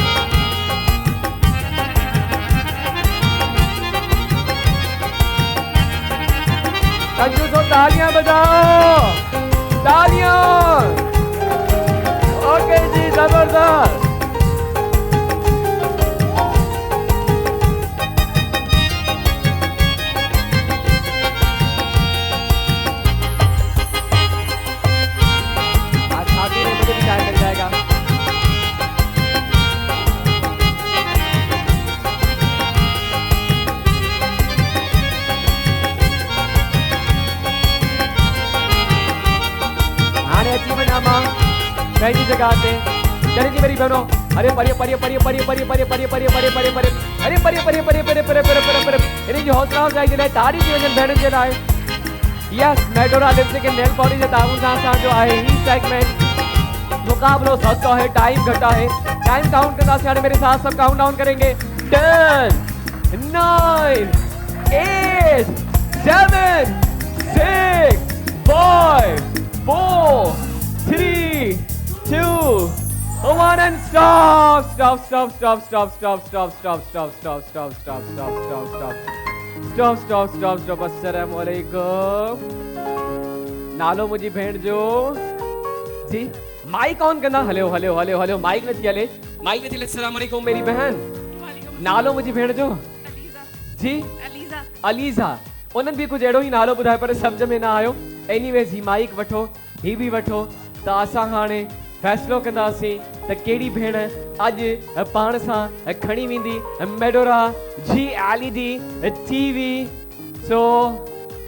कंजूसो तालियां बजाओ, तालियां। ओके जी, जबरदस्त। मुझे भी टाइम मिल जाएगा। आने अच्छी बनामा पहली जगह से। चलिए जी मेरी बहनों, अरे परियो परियो परियो परियो परियो परियो परियो परियो परियो परियो परियो अरे परियो परियो परियो परियो परियो परियो परियो परियो इन्हें जो हौसला जाए जिन्हें तारीफ की वजह बहन के लाए। Yes, Medora lipstick and nail polish के ताबुन सां जो आहे ही सेगमेंट मुकाबलो सस्ता है, टाइम घटा है। टाइम काउंट करना से मेरे साथ सब काउंट डाउन करेंगे। 10 9 8 7 6 5 4 3 2 1 and stop stop stop stop stop stop stop stop stop stop stop stop stop stop stop stop stop stop। अस्सलाम वालेकुम। नालो मुझी भेण जो जी माइक ऑन करना। Hello hello hello hello mic में थी हले, माइक में थी। अस्सलाम वालेकुम मेरी बहन। नालो मुझी भेण जो जी अलीजा। अलीजा। उन्हनि भी कुछ अहिड़ो ही नालो ॿुधायो पर सम्झ में न आयो। एनीवेज ही माइक वठो, ही भी वठो। त असां हाणे फैसलो कंदासीं त कहिड़ी भेण अॼु पाण सां खणी वेंदी मेडोरा जी LED TV। सो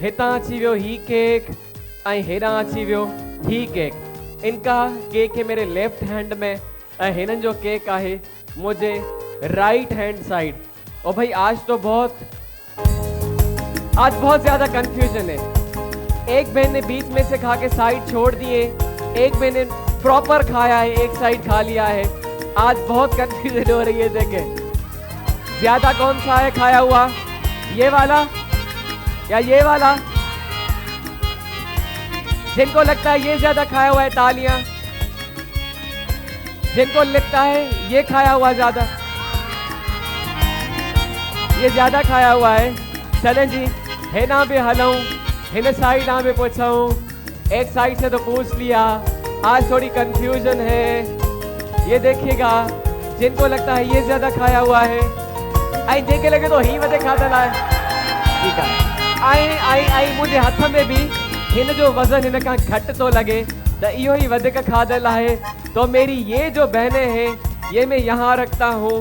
हितां अची वियो ही केक ऐं हेॾां अची वियो ही केक। इनका केक है मेरे लेफ्ट हैंड में, हिनन जो केक आहे मुझे राइट हैंड साइड। और भाई आज बहुत ज्यादा कंफ्यूजन है। एक बहन ने बीच में से खा के साइड छोड़ दिए, एक बहन ने प्रॉपर खाया है, एक साइड खा लिया है। आज बहुत कंफ्यूजन हो रही है। देखें ज्यादा कौन सा है खाया हुआ, ये वाला या ये वाला? जिनको लगता है ये ज्यादा खाया हुआ है तालियां, जिनको लगता है ये खाया हुआ ज्यादा, ये ज्यादा खाया हुआ है। चलें जी, है ना भी हलाऊं, इन साइड ना भी पूछाऊं, एक साइड से तो पूछ लिया, आज थोड़ी कंफ्यूजन है। ये देखिएगा, जिनको लगता है ये ज्यादा खाया हुआ है, आई देखे लगे तो ही वधे खाता लाए, ठीक है। आई आई आई मुझे हाथ में भी इन जो वजन इन का घट तो लगे तो इो ही वधे खादल है। तो मेरी ये जो बहनें हैं ये मैं यहाँ रखता हूँ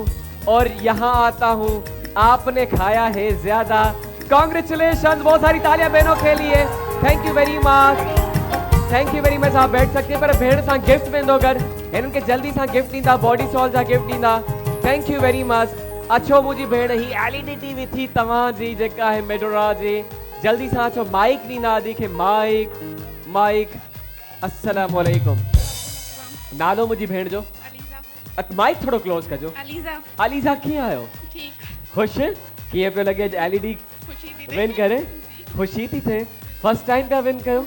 और यहाँ आता हूँ। आपने खाया है ज्यादा। कॉन्ग्रेचुलेशन, बहुत सारी तालियां बहनों के लिए। Thank you very much, thank you very much. आप बैठ सकते पर भेड़ सां गिफ्ट वेंदो घर, इनके जल्दी सां गिफ्ट ॾींदा, बॉडी सॉल जा गिफ्ट ॾींदा। Thank you very much. अचो मुझी भेण, ही एलईडी टीवी थी तव्हां जी जेका है मेडोरा जी, जल्दी सां अचो। माइक ॾींदा देखे, माइक माइक। अस्सलाम वालेकुम। नालो मुझी भेण जो? माइक थोड़ो क्लोज कजो। अलीजा। अलीजा कीअं आहियो? ठीक। खुश कीअं पियो लगे एलईडी विन करे? खुशी थी थे। फर्स्ट टाइम पिया विन कयो?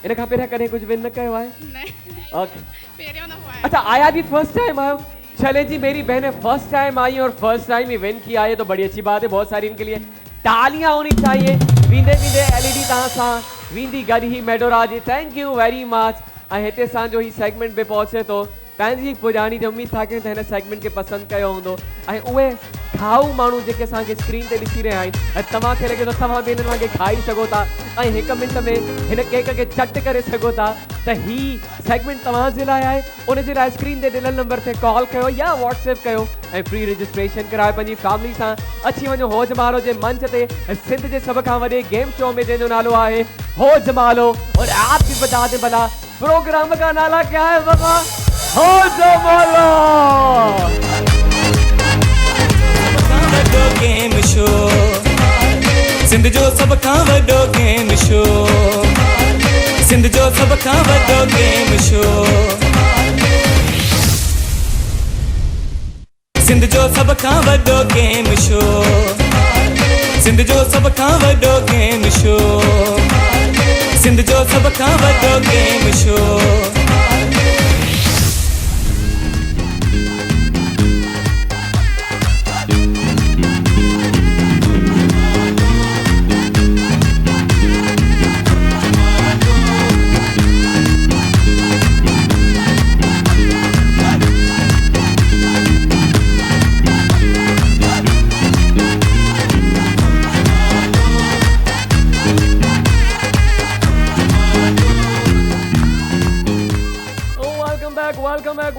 इन खां पहिरियां कॾहिं कुछ विन न कयो आहे? ओके, पहिरियों न हुआ है। अच्छा, आया भी फर्स्ट टाइम आयो। चले जी, मेरी बहनें फर्स्ट टाइम आई और फर्स्ट टाइम ही विन किया है तो बड़ी अच्छी बात है। बहुत सारी इनके लिए तालियां होनी चाहिए। वींदे वींदे एलईडी तहां सां वींदी गॾु ही मेडोरा जी। Thank you very much. ऐं हिते असांजो ही सेगमेंट पे पहुचे तो पंहिंजी पुॼाणी जी उम्मीद था कयूं त हिन सेगमेंट खे पसंदि कयो हूंदो। ऐं उहे खाऊ माण्हू जेके असांखे स्क्रीन ते ॾिसी रहिया आहिनि, ऐं तव्हांखे लॻे थो तव्हां बि हिननि वांगुरु खाई सघो था ऐं हिकु मिंट में हिन केक खे चट करे सघो था, त ही सेगमेंट तव्हांजे लाइ आहे। उन जे लाइ स्क्रीन ते ॾिनल नंबर ते कॉल कयो या व्हाट्सएप कयो ऐं प्री रजिस्ट्रेशन कराए पंहिंजी फैमिली सां अची वञो होजमालो जे मंच ते, सिंध जे सभ खां वॾे गेम शो में जंहिंजो नालो आहे होजमालो। और आप भी बता दे भला, प्रोग्राम का नाला क्या है बाबा? होजमालो। गेम शो, सिंध जो सब खां वॾो गेम शो, सिंध जो सब खां वॾो गेम शो, सिंध जो सब खां वॾो गेम शो, सिंध जो सब खां वॾो गेम शो, सिंध जो सब खां वॾो game show.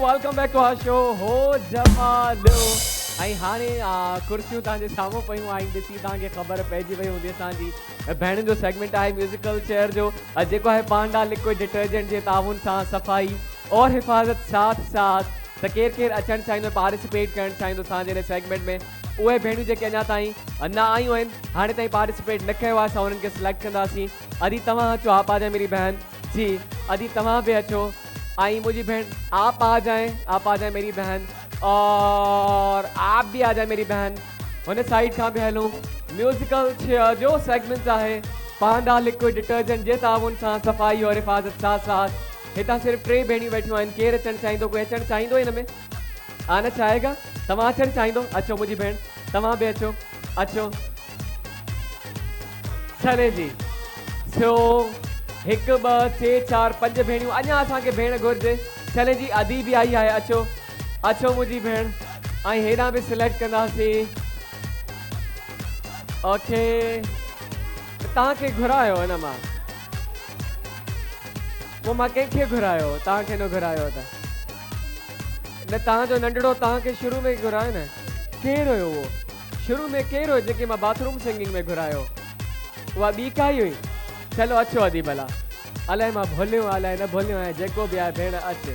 Welcome back to our show Ho Jamalo. ऐं हाणे कुर्सियूं तव्हांजे साम्हूं पयूं आहिनि, ॾिसी तव्हांखे ख़बर पइजी वई हूंदी असांजी भेणुनि जो सेगमेंट आहे म्यूज़िकल चेयर जो, जेको आहे पांडा लिक्विड डिटर्जेंट जे ताउन सां सफ़ाई और हिफ़ाज़त साथ साथ। त केरु केरु अचणु चाहींदो, पार्टिसिपेट करणु चाहींदो असांजे हिन सेगमेंट में, उहे भेणियूं जेके अञा ताईं न आयूं आहिनि, हाणे ताईं पार्टिसिपेट न कयो आहे, असां उन्हनि खे सिलेक्ट कंदासीं। अदी तव्हां अचो, आप आ जाए मेरी बहन जी, अदी तव्हां बि अचो। आई मुझी बहन, आप आ जाए मेरी बहन, और आप भी आ जाए मेरी बहन। उन साइड खां बि हलूं। म्यूज़िकल चेयर जो सेगमेंट आहे पांडा लिक्विड डिटर्जेंट जे ताउन सां सफ़ाई और हिफ़ाज़त साथ साथ। हितां सिर्फ़ु 3 भेणियूं वेठियूं आहिनि। केरु अचणु चाहींदो? कोई अचणु चाहींदो हिन में? आना चाहेगा? तव्हां अचणु चाहींदो? अचो मुंहिंजी भेण, तव्हां बि अचो, अचो। चले जी, सो 1 2 3 4 5 भेणियूं अञा असांखे भेण घुरिजे। चले जी, अदी बि आई आहे, अचो अचो मुंहिंजी भेण। ऐं हेॾां बि सिलेक्ट कंदासीं। ओके, तव्हांखे घुरायो हिन मां? पोइ मां कंहिंखे घुरायो? तव्हांखे न घुरायो त न, तव्हांजो नंढड़ो तव्हांखे शुरू में घुरायो न। केरु हुयो उहो? शुरू में केरु हुयो जेके मां बाथरूम सिंगिंग में घुरायो? उहा ॿी काई हुई? चलो अचो अदी भला, अलाए मां भुलियो अलाए न भुलियो आहियां, जेको बि आहे भेण अच।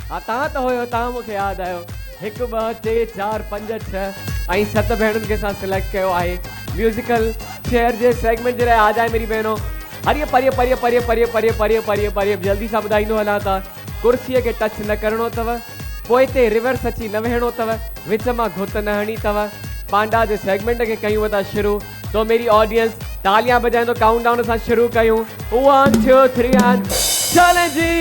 हा, तव्हां त हुयो, तव्हां मूंखे यादि आयो। 1 2 3 4 5 6 ऐं 7 भेणुनि खे असां सिलेक्ट कयो आहे म्यूज़िकल चेयर जे सेगमेंट जे लाइ। आ जाए मेरी बहनों, हरिए परिए परिए परिए परिए परिए परिए परिए परिए जल्दी सां ॿुधाईंदो हलां था। कुर्सीअ खे टच न करिणो अथव, पोइ ते रिवर्स अची न वेहणो अथव, विच मां घुत न हणी अथव। पांडा जे सेगमेंट के कयूं था शुरू। तो मेरी ऑडियंस तालियां बजाइंदो काउंटडाउन सां शुरू कयूं। 1 2 3 एंड चले जी।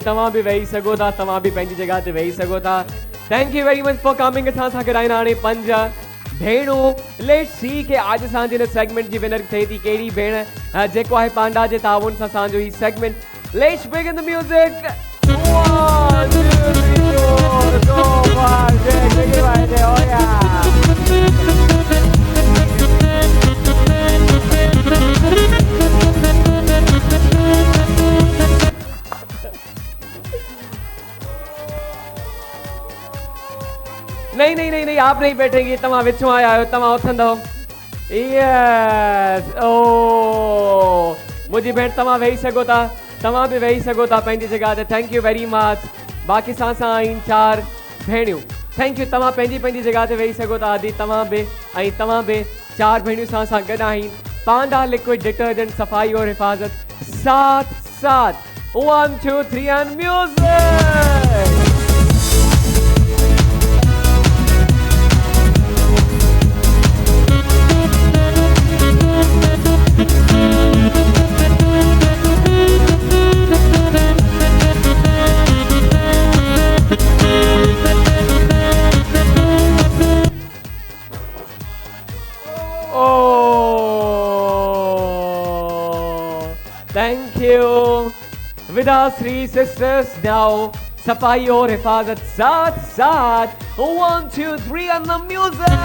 तव्हां भी वेही सघो था, तव्हां भी पंहिंजी जगह ते वेही सघो था। Thank you very much for coming. असां सां गॾाइण हाणे 5 भेणूं। लेट्स सी के आज असांजे हिन सेगमेंट जी विनर थिए थी कहिड़ी भेण जेको आहे पांडा जे ताउन सां असांजो ही segment. Let's begin the music. 1 2 3 4 go 5 6 7 8 oh yeah। नहीं नहीं नहीं नहीं आप नहीं बैठेंगे, तमा विचों आया हो, तमा उथंदो। यस ओ मुझी भेण तमा वेही सघो था, तमा भी वेही सघो था पंहिंजी जगह ते। Thank you very much. बाक़ी सां आहिनि 4 भेणियूं। Thank you. तमा पंहिंजी पंहिंजी जगह ते वेही सघो था। आदि तमा भी ऐं तमा भी 4 भेणियूं सां गॾु आहिनि। पांडा लिक्विड डिटर्जेंट सफाई और हिफाजत साथ साथ। 1 2 3 and music. Thank you. With our 3 sisters now, सफाई और हिफाजत साथ साथ। 1 2 3 and the music.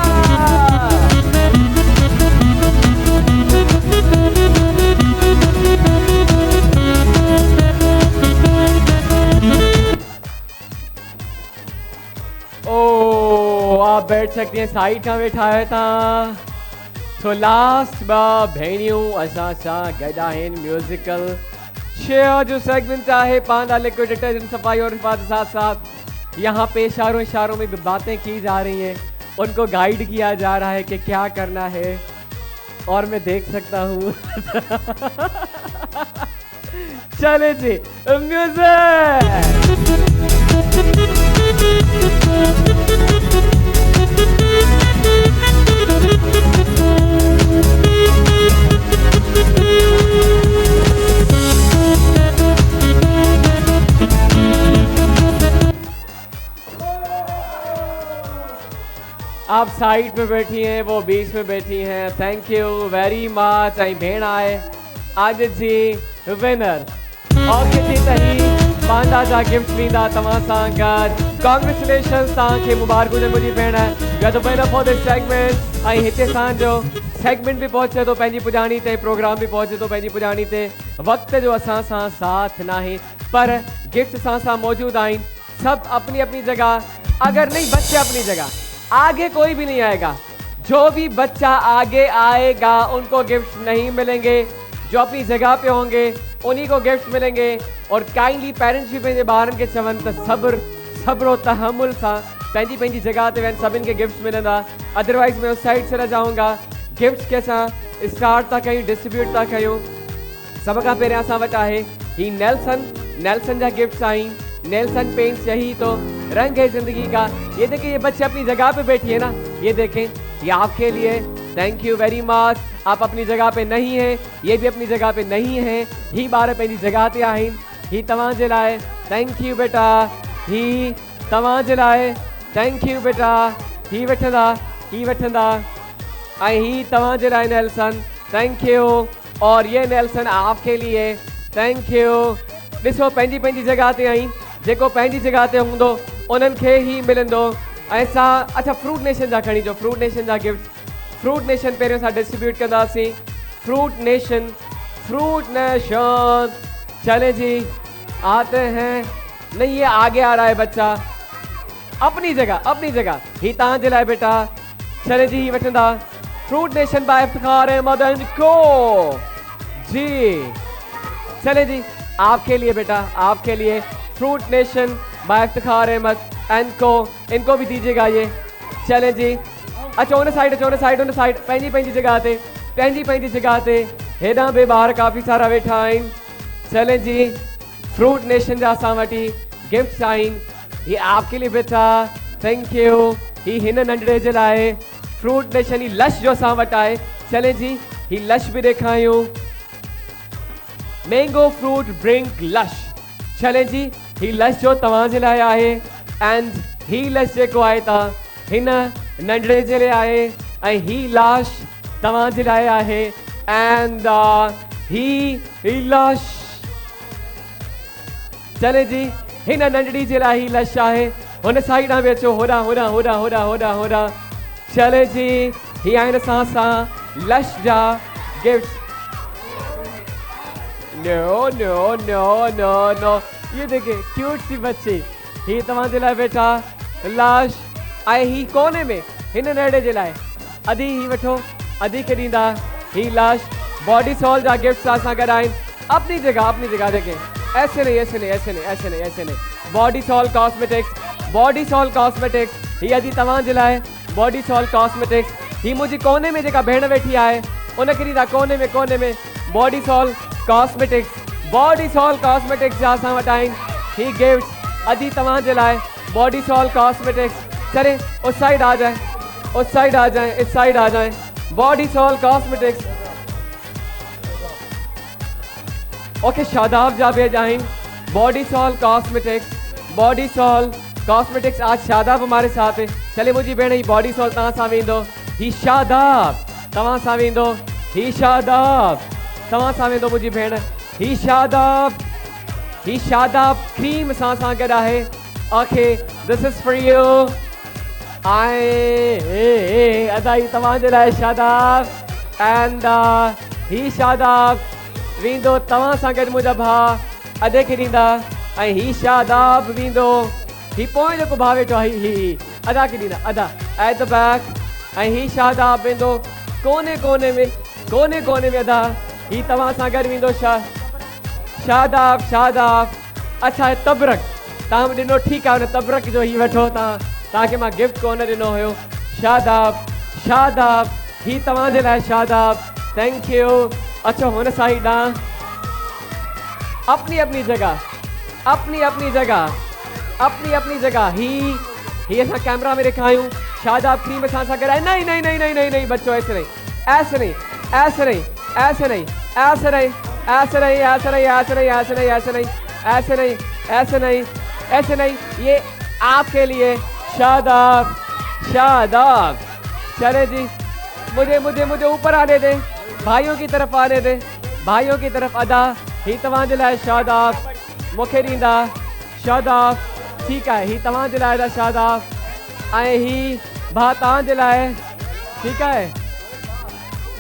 ओ आप बैठ सकती हैं, साइड का बैठा है था। तो लास्ट बा भेणियों असां सां गॾु आहिनि म्यूजिकल शेयर जो सेगमेंट है पांडा लिक्विड डिटर्जेंट सफाई और हिफाजत साथ साथ। यहाँ पे इशारों इशारों में भी बातें की जा रही हैं, उनको गाइड किया जा रहा है कि क्या करना है, और मैं देख सकता हूँ। चले जी म्यूजिक। आप साइड पे बैठी हैं, वो बीच में बैठी हैं। Thank you very much. ऐं भेण आहे आज जी विनर। और किथे तही पांडा जा गिफ्ट ॾींदा तव्हां सां गॾु। कॉन्ग्रेचुलेशन्स तव्हांखे, मुबारक हुजनि मुंहिंजी भेण। गॾु विनर फॉर दिस सेगमेंट। ऐं हिते असांजो सेगमेंट भी पहुचे तो पंहिंजी पुॼाणी ते, प्रोग्राम भी पहुचे तो पंहिंजी पुॼाणी ते। वक्त जो असां सां साथ नाहे, पर गिफ्ट असां सां मौजूद आहिनि। सब अपनी अपनी जगह, अगर नहीं बच्चे अपनी जगह, आगे कोई भी नहीं आएगा। जो भी बच्चा आगे आएगा उनको गिफ्ट नहीं मिलेंगे, जो अपनी जगह पे होंगे उन्हीं को गिफ्ट मिलेंगे। और काइंडली पेरेंट्स भी पंहिंजे ॿारनि खे चवनि त सब्र तहमुल सां पंहिंजी पंहिंजी जगह ते वञनि, सभिनि खे गिफ्ट मिलंदा। अदरवाइज मैं उस साइड से न जाऊँगा। गिफ्ट के असां स्टार्ट था कयूं, डिस्ट्रीब्यूट था कयूं। सब खां पहिरियां असां वटि आहे ही नेल्सन जा गिफ्ट्स आहिनि। नेल्सन पेंट्स, यही तो रंग है जिंदगी का। ये देखें, ये बच्चे अपनी जगह पे बैठी है ना, ये देखें, ये आपके लिए। Thank you very much. आप अपनी जगह पे नहीं हैं, ये भी अपनी जगह पे नहीं है। ही ॿार पंहिंजी जगह ते आहिनि। ही तव्हां जे लाइ। थैंक यू बेटा। ही तव्हां जे लाइ। थैंक यू बेटा। ही वठंदा, ही वठंदा। ऐं ही तव्हां जे लाइ नेल्सन। Thank you. और ये नेल्सन आपके लिए। Thank you. ॾिसो पंहिंजी पंहिंजी जगह ते आहिनि, जेको पंहिंजी जगह ते हूंदो उन्हनि खे ही मिलंदो। ऐसा अच्छा फ्रूट नेशन जा खणी जो, फ्रूट नेशन जा गिफ्ट। फ्रूट नेशन पहिरियों असां डिस्ट्रीब्यूट कंदासीं। फ्रूट नेशन चले जी। आते हैं। नहीं, ये आगे आ रहा है बच्चा। अपनी जगह ही तां जे लाइ बेटा। चले जी, ही वठंदा fruit nation by Iftikhar Ahmed and co. जी चले जी, आपके लिए बेटा, आपके लिए fruit nation by Iftikhar Ahmed and co. इनको भी दीजिएगा ये। चले जी, अच्छा उन साइड पंहिंजी जगह ते हेॾां बि ॿार काफ़ी सारा वेठा आहिनि। चले जी, फ्रूट नेशन जा असां वटि गिफ्ट आहिनि। ये आपके लिए बेटा, थैंक यू। ही हिन नंढड़े जे लाइ फ्रूट नेशन ही लश जो असां वटि आहे। चले जी, ही लश बि ॾेखारियूं। Mango fruit drink Lush. चले जी, ही लश जो तव्हां जे लाइ आहे। एंड ही लश जेको आहे तव्हां हिन नंढड़े जे लाइ आहे ऐं ही लश तव्हां जे लाइ आहे। एंड ही लश, चले जी, हिन नंढड़ी जे लाइ ही लश आहे। हुन साइडां बि अचो, होॾां। चले जी, ही आहिनि असां लश जा गिफ्ट। नो, ये देखिए क्यूट सी बच्ची, ही तव्हां जे लाइ बेटा लश। ऐं ही कोने में हिन नंढड़े जे लाइ अधी ही वठो, अधी खे ॾींदा ही लश। बॉडी सॉल जा गिफ्ट असां गॾु आहिनि। अपनी जगह देखें, ऐसे नहीं। बॉडी सॉल कॉस्मेटिक्स, ही अजी तव्हां जे लाइ बॉडी सॉल कॉस्मेटिक्स। ही मुंहिंजी कोने में जेका भेण वेठी आहे उनखे ॾींदा कोने में बॉडी सॉल कॉस्मेटिक्स जा असां वटि आहिनि ही गिफ्ट अजी तव्हां जे लाइ। बॉडी सॉल कॉस्मेटिक्स, चले उस साइड आ जाए, इस साइड आ जाए। Body soul cosmetics. Okay, Shadab जा भी आहिनि बॉडी सॉल कॉस्मेटिक्स। आज शादाब हमारे साथ है। चले मुझी भेण, ही बॉडी सॉल तव्हां सां वेंदो। ही शादाब तव्हां सां वेंदो। मुंहिंजी भेण, ही शादाब क्रीम सां गॾु आहे। Okay, this is for you. अदा ही तव्हां जे लाइ शादाब। एंड ही शादाब वेंदो तव्हां सां गॾु मुंहिंजा भाउ अधे खे ॾींदा। ऐं ही शादाब वेंदो, ही पोइ जेको भाउ वेठो आहे ही अदा खे ॾींदा, अदा एट द बैक। ऐं ही शादाब वेंदो कोने में अदा। ही तव्हां सां गॾु वेंदो शादाब। अच्छा, तबरक तव्हां बि ॾिनो, ठीकु आहे। हुन तबरक जो ही वठो, तव्हांखे मां गिफ्ट कोन ॾिनो हुयो। शादाब, ही तव्हां जे लाइ शादाब, थैंक यू। अच्छा, हुन साइड ॾांहुं अपनी जगह ही असां कैमरा में ॾेखारियूं। शादाब क्रीम असां सां गॾु आहे। नहीं बच्चों, ऐसे नहीं। ये आपके लिए शादाब। चले जी, मुझे ऊपर आने दे, भाइयों की तरफ आने दे, अदा ही तव्हां जे लाइ शादाब मूंखे ॾींदा। शादाब, ठीकु आहे, ही तव्हां जे लाइ शादाब। ऐं ही भाउ तव्हां जे लाइ, ठीकु आहे।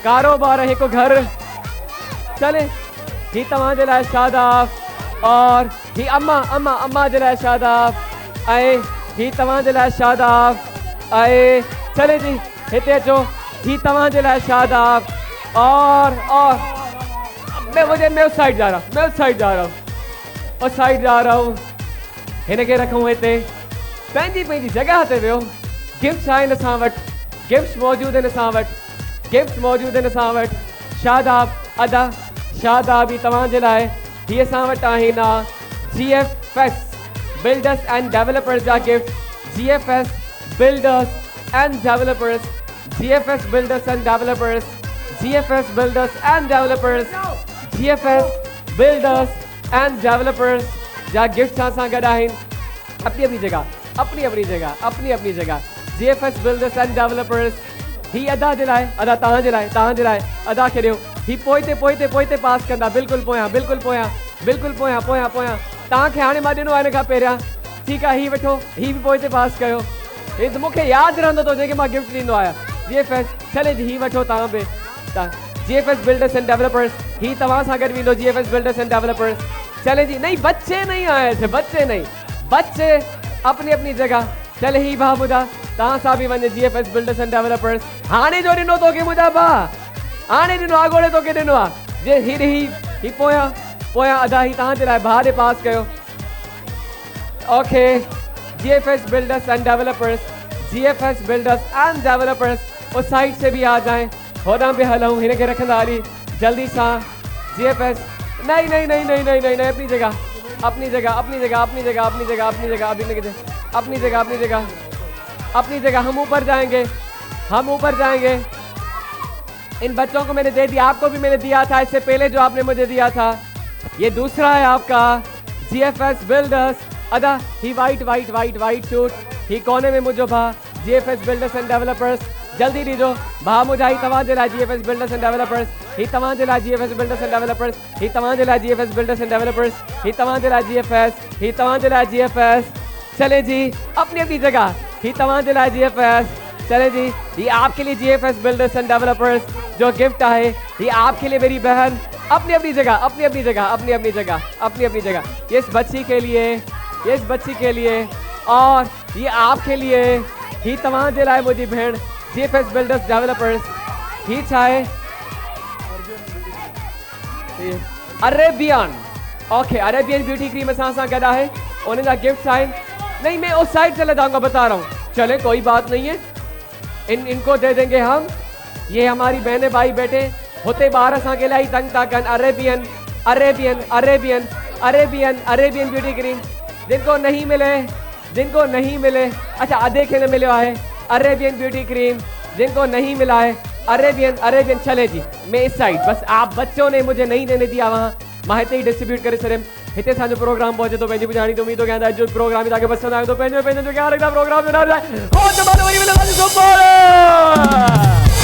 कारोबार हिकु घर। चले, ही तव्हां जे लाइ शादाब। और ही अम्मा जे लाइ शादाब। ऐं ही तव्हां जे लाइ शादाब। ऐं चले जी, हिते अचो, ही तव्हां जे लाइ शादाब। और मैं उस साइड जा रहा हूँ। हिनखे रखूं हिते, पंहिंजी जगह ते वियो। गिफ्ट्स आहिनि असां वटि, गिफ्ट्स मौजूदु आहिनि असां वटि। शादाब, अदा शादाब ही तव्हां जे लाइ। ही असां वटि आहिनि GFS बिल्डर्स एंड डेवलपर्स जा gift. GFS builders and developers जा गिफ्ट असां गॾु आहिनि। अपनी जगह GFS बिल्डर्स एंड डेवलपर्स। ही अदा जे लाइ, अदा तव्हां जे लाइ, अदा खे ॾियो। ही पोइते पास कंदा, बिल्कुलु पोयां। तव्हांखे हाणे मां ॾिनो आहे हिन खां पहिरियां, ठीकु आहे। ही वठो, ही बि पोइते पास कयो। हे त मूंखे यादि रहंदो अथव जेके मां गिफ्ट ॾींदो आहियां। GFS, चले जी, ही वठो तव्हां बि। GFS बिल्डर्स एंड डेवलपर्स, ही तव्हां सां गॾु वेंदो। GFS builders and developers. चले जी, नहीं बच्चे नहीं आए थे, बच्चे नहीं, बच्चे अपनी अपनी जगह। चले ही भा मुझा तहां सा भी वने जीएफएस बिल्डर्स एंड डेवलपर्स हाने जो दिनो तो के मुझा बा हाने दिनो आगोड़े तो के दिनो आ जे ही पोया अदा ही तहां जे लाइ भा दे पास कयो। Okay, GFS builders and developers, GFS builders and developers उस साइड से भी आ जाएं, होदा भी हलूं हिन के रखंदा हली जल्दी सा। जीएफएस नहीं नहीं नहीं नहीं नहीं नहीं, नहीं अपनी जगह अपनी जगह अपनी जगह अपनी जगह अपनी जगह अपनी जगह अपनी जगह अपनी जगह अपनी जगह अपनी जगह। हम ऊपर जाएंगे, हम ऊपर जाएंगे। इन बच्चों को मैंने दे दिया, आपको भी मैंने दिया था इससे पहले जो आपने मुझे दिया था। ये दूसरा है आपका जीएफएस बिल्डर्स। अदा ही white white white white suit ही कोने में मुझो भा जीएफएस बिल्डर्स एंड डेवलपर्स जल्दी दीजो भा मुझा ही तव्हां जे लाइ जीएफएस बिल्डर्स एंड डेवलपर्स ही तव्हां जे लाइ जीएफएस बिल्डर्स एंड डेवलपर्स ही तव्हां जे लाइ जीएफएस बिल्डर्स एंड डेवलपर्स ही तव्हां जे लाइ जीएफएस ही तव्हां जे लाइ जीएफएस। चले जी अपनी अपनी जगह ही तव्हां जे लाइ जीएफएस। चले जी ये आपके लिए जीएफएस बिल्डर्स एंड डेवलपर्स जो गिफ्ट है ये आपके लिए मेरी बहन। अपनी अपनी जगह अपनी अपनी जगह अपनी अपनी जगह अपनी अपनी जगह। ये इस बच्ची के लिए, ये इस बच्ची के लिए और ये आपके लिए ही तव्हां जे लाइ मुझी भेण जीएफएस बिल्डर्स डेवलपर्स ही चाहे Arabian. Okay, Arabian beauty cream असां सां गॾु आहे, उन जा गिफ्ट्स आहिनि। नहीं मैं उस साइड चले जाऊंगा, बता रहा हूँ। चले कोई बात नहीं है, इनको दे देंगे हम। ये हमारी बहने भाई बैठे होते बाहर असां के लिए तंग था कन। Arabian Arabian Arabian Arabian Arabian beauty cream जिनको नहीं मिले, जिनको नहीं मिले, अच्छा आधे के मिले है अरेबियन ब्यूटी क्रीम जिनको नहीं मिला है अरेबियन अरेबियन। चले जी मैं इस साइड, बस आप बच्चों ने मुझे नहीं देने दिया वहाँ, मां हिते ही डिस्ट्रीब्यूट करे छॾियमि। हिते असांजो प्रोग्राम पहुचे तो पंहिंजी ॿुधाइणी तो उम्मीद तो कयां जो प्रोग्राम ही तव्हांखे पसंदि आयो तो पंहिंजो पंहिंजो जो ख्याल रखंदा प्रोग्राम जो ना जाए हो जमानो वरी मिलंदासीं सुपर।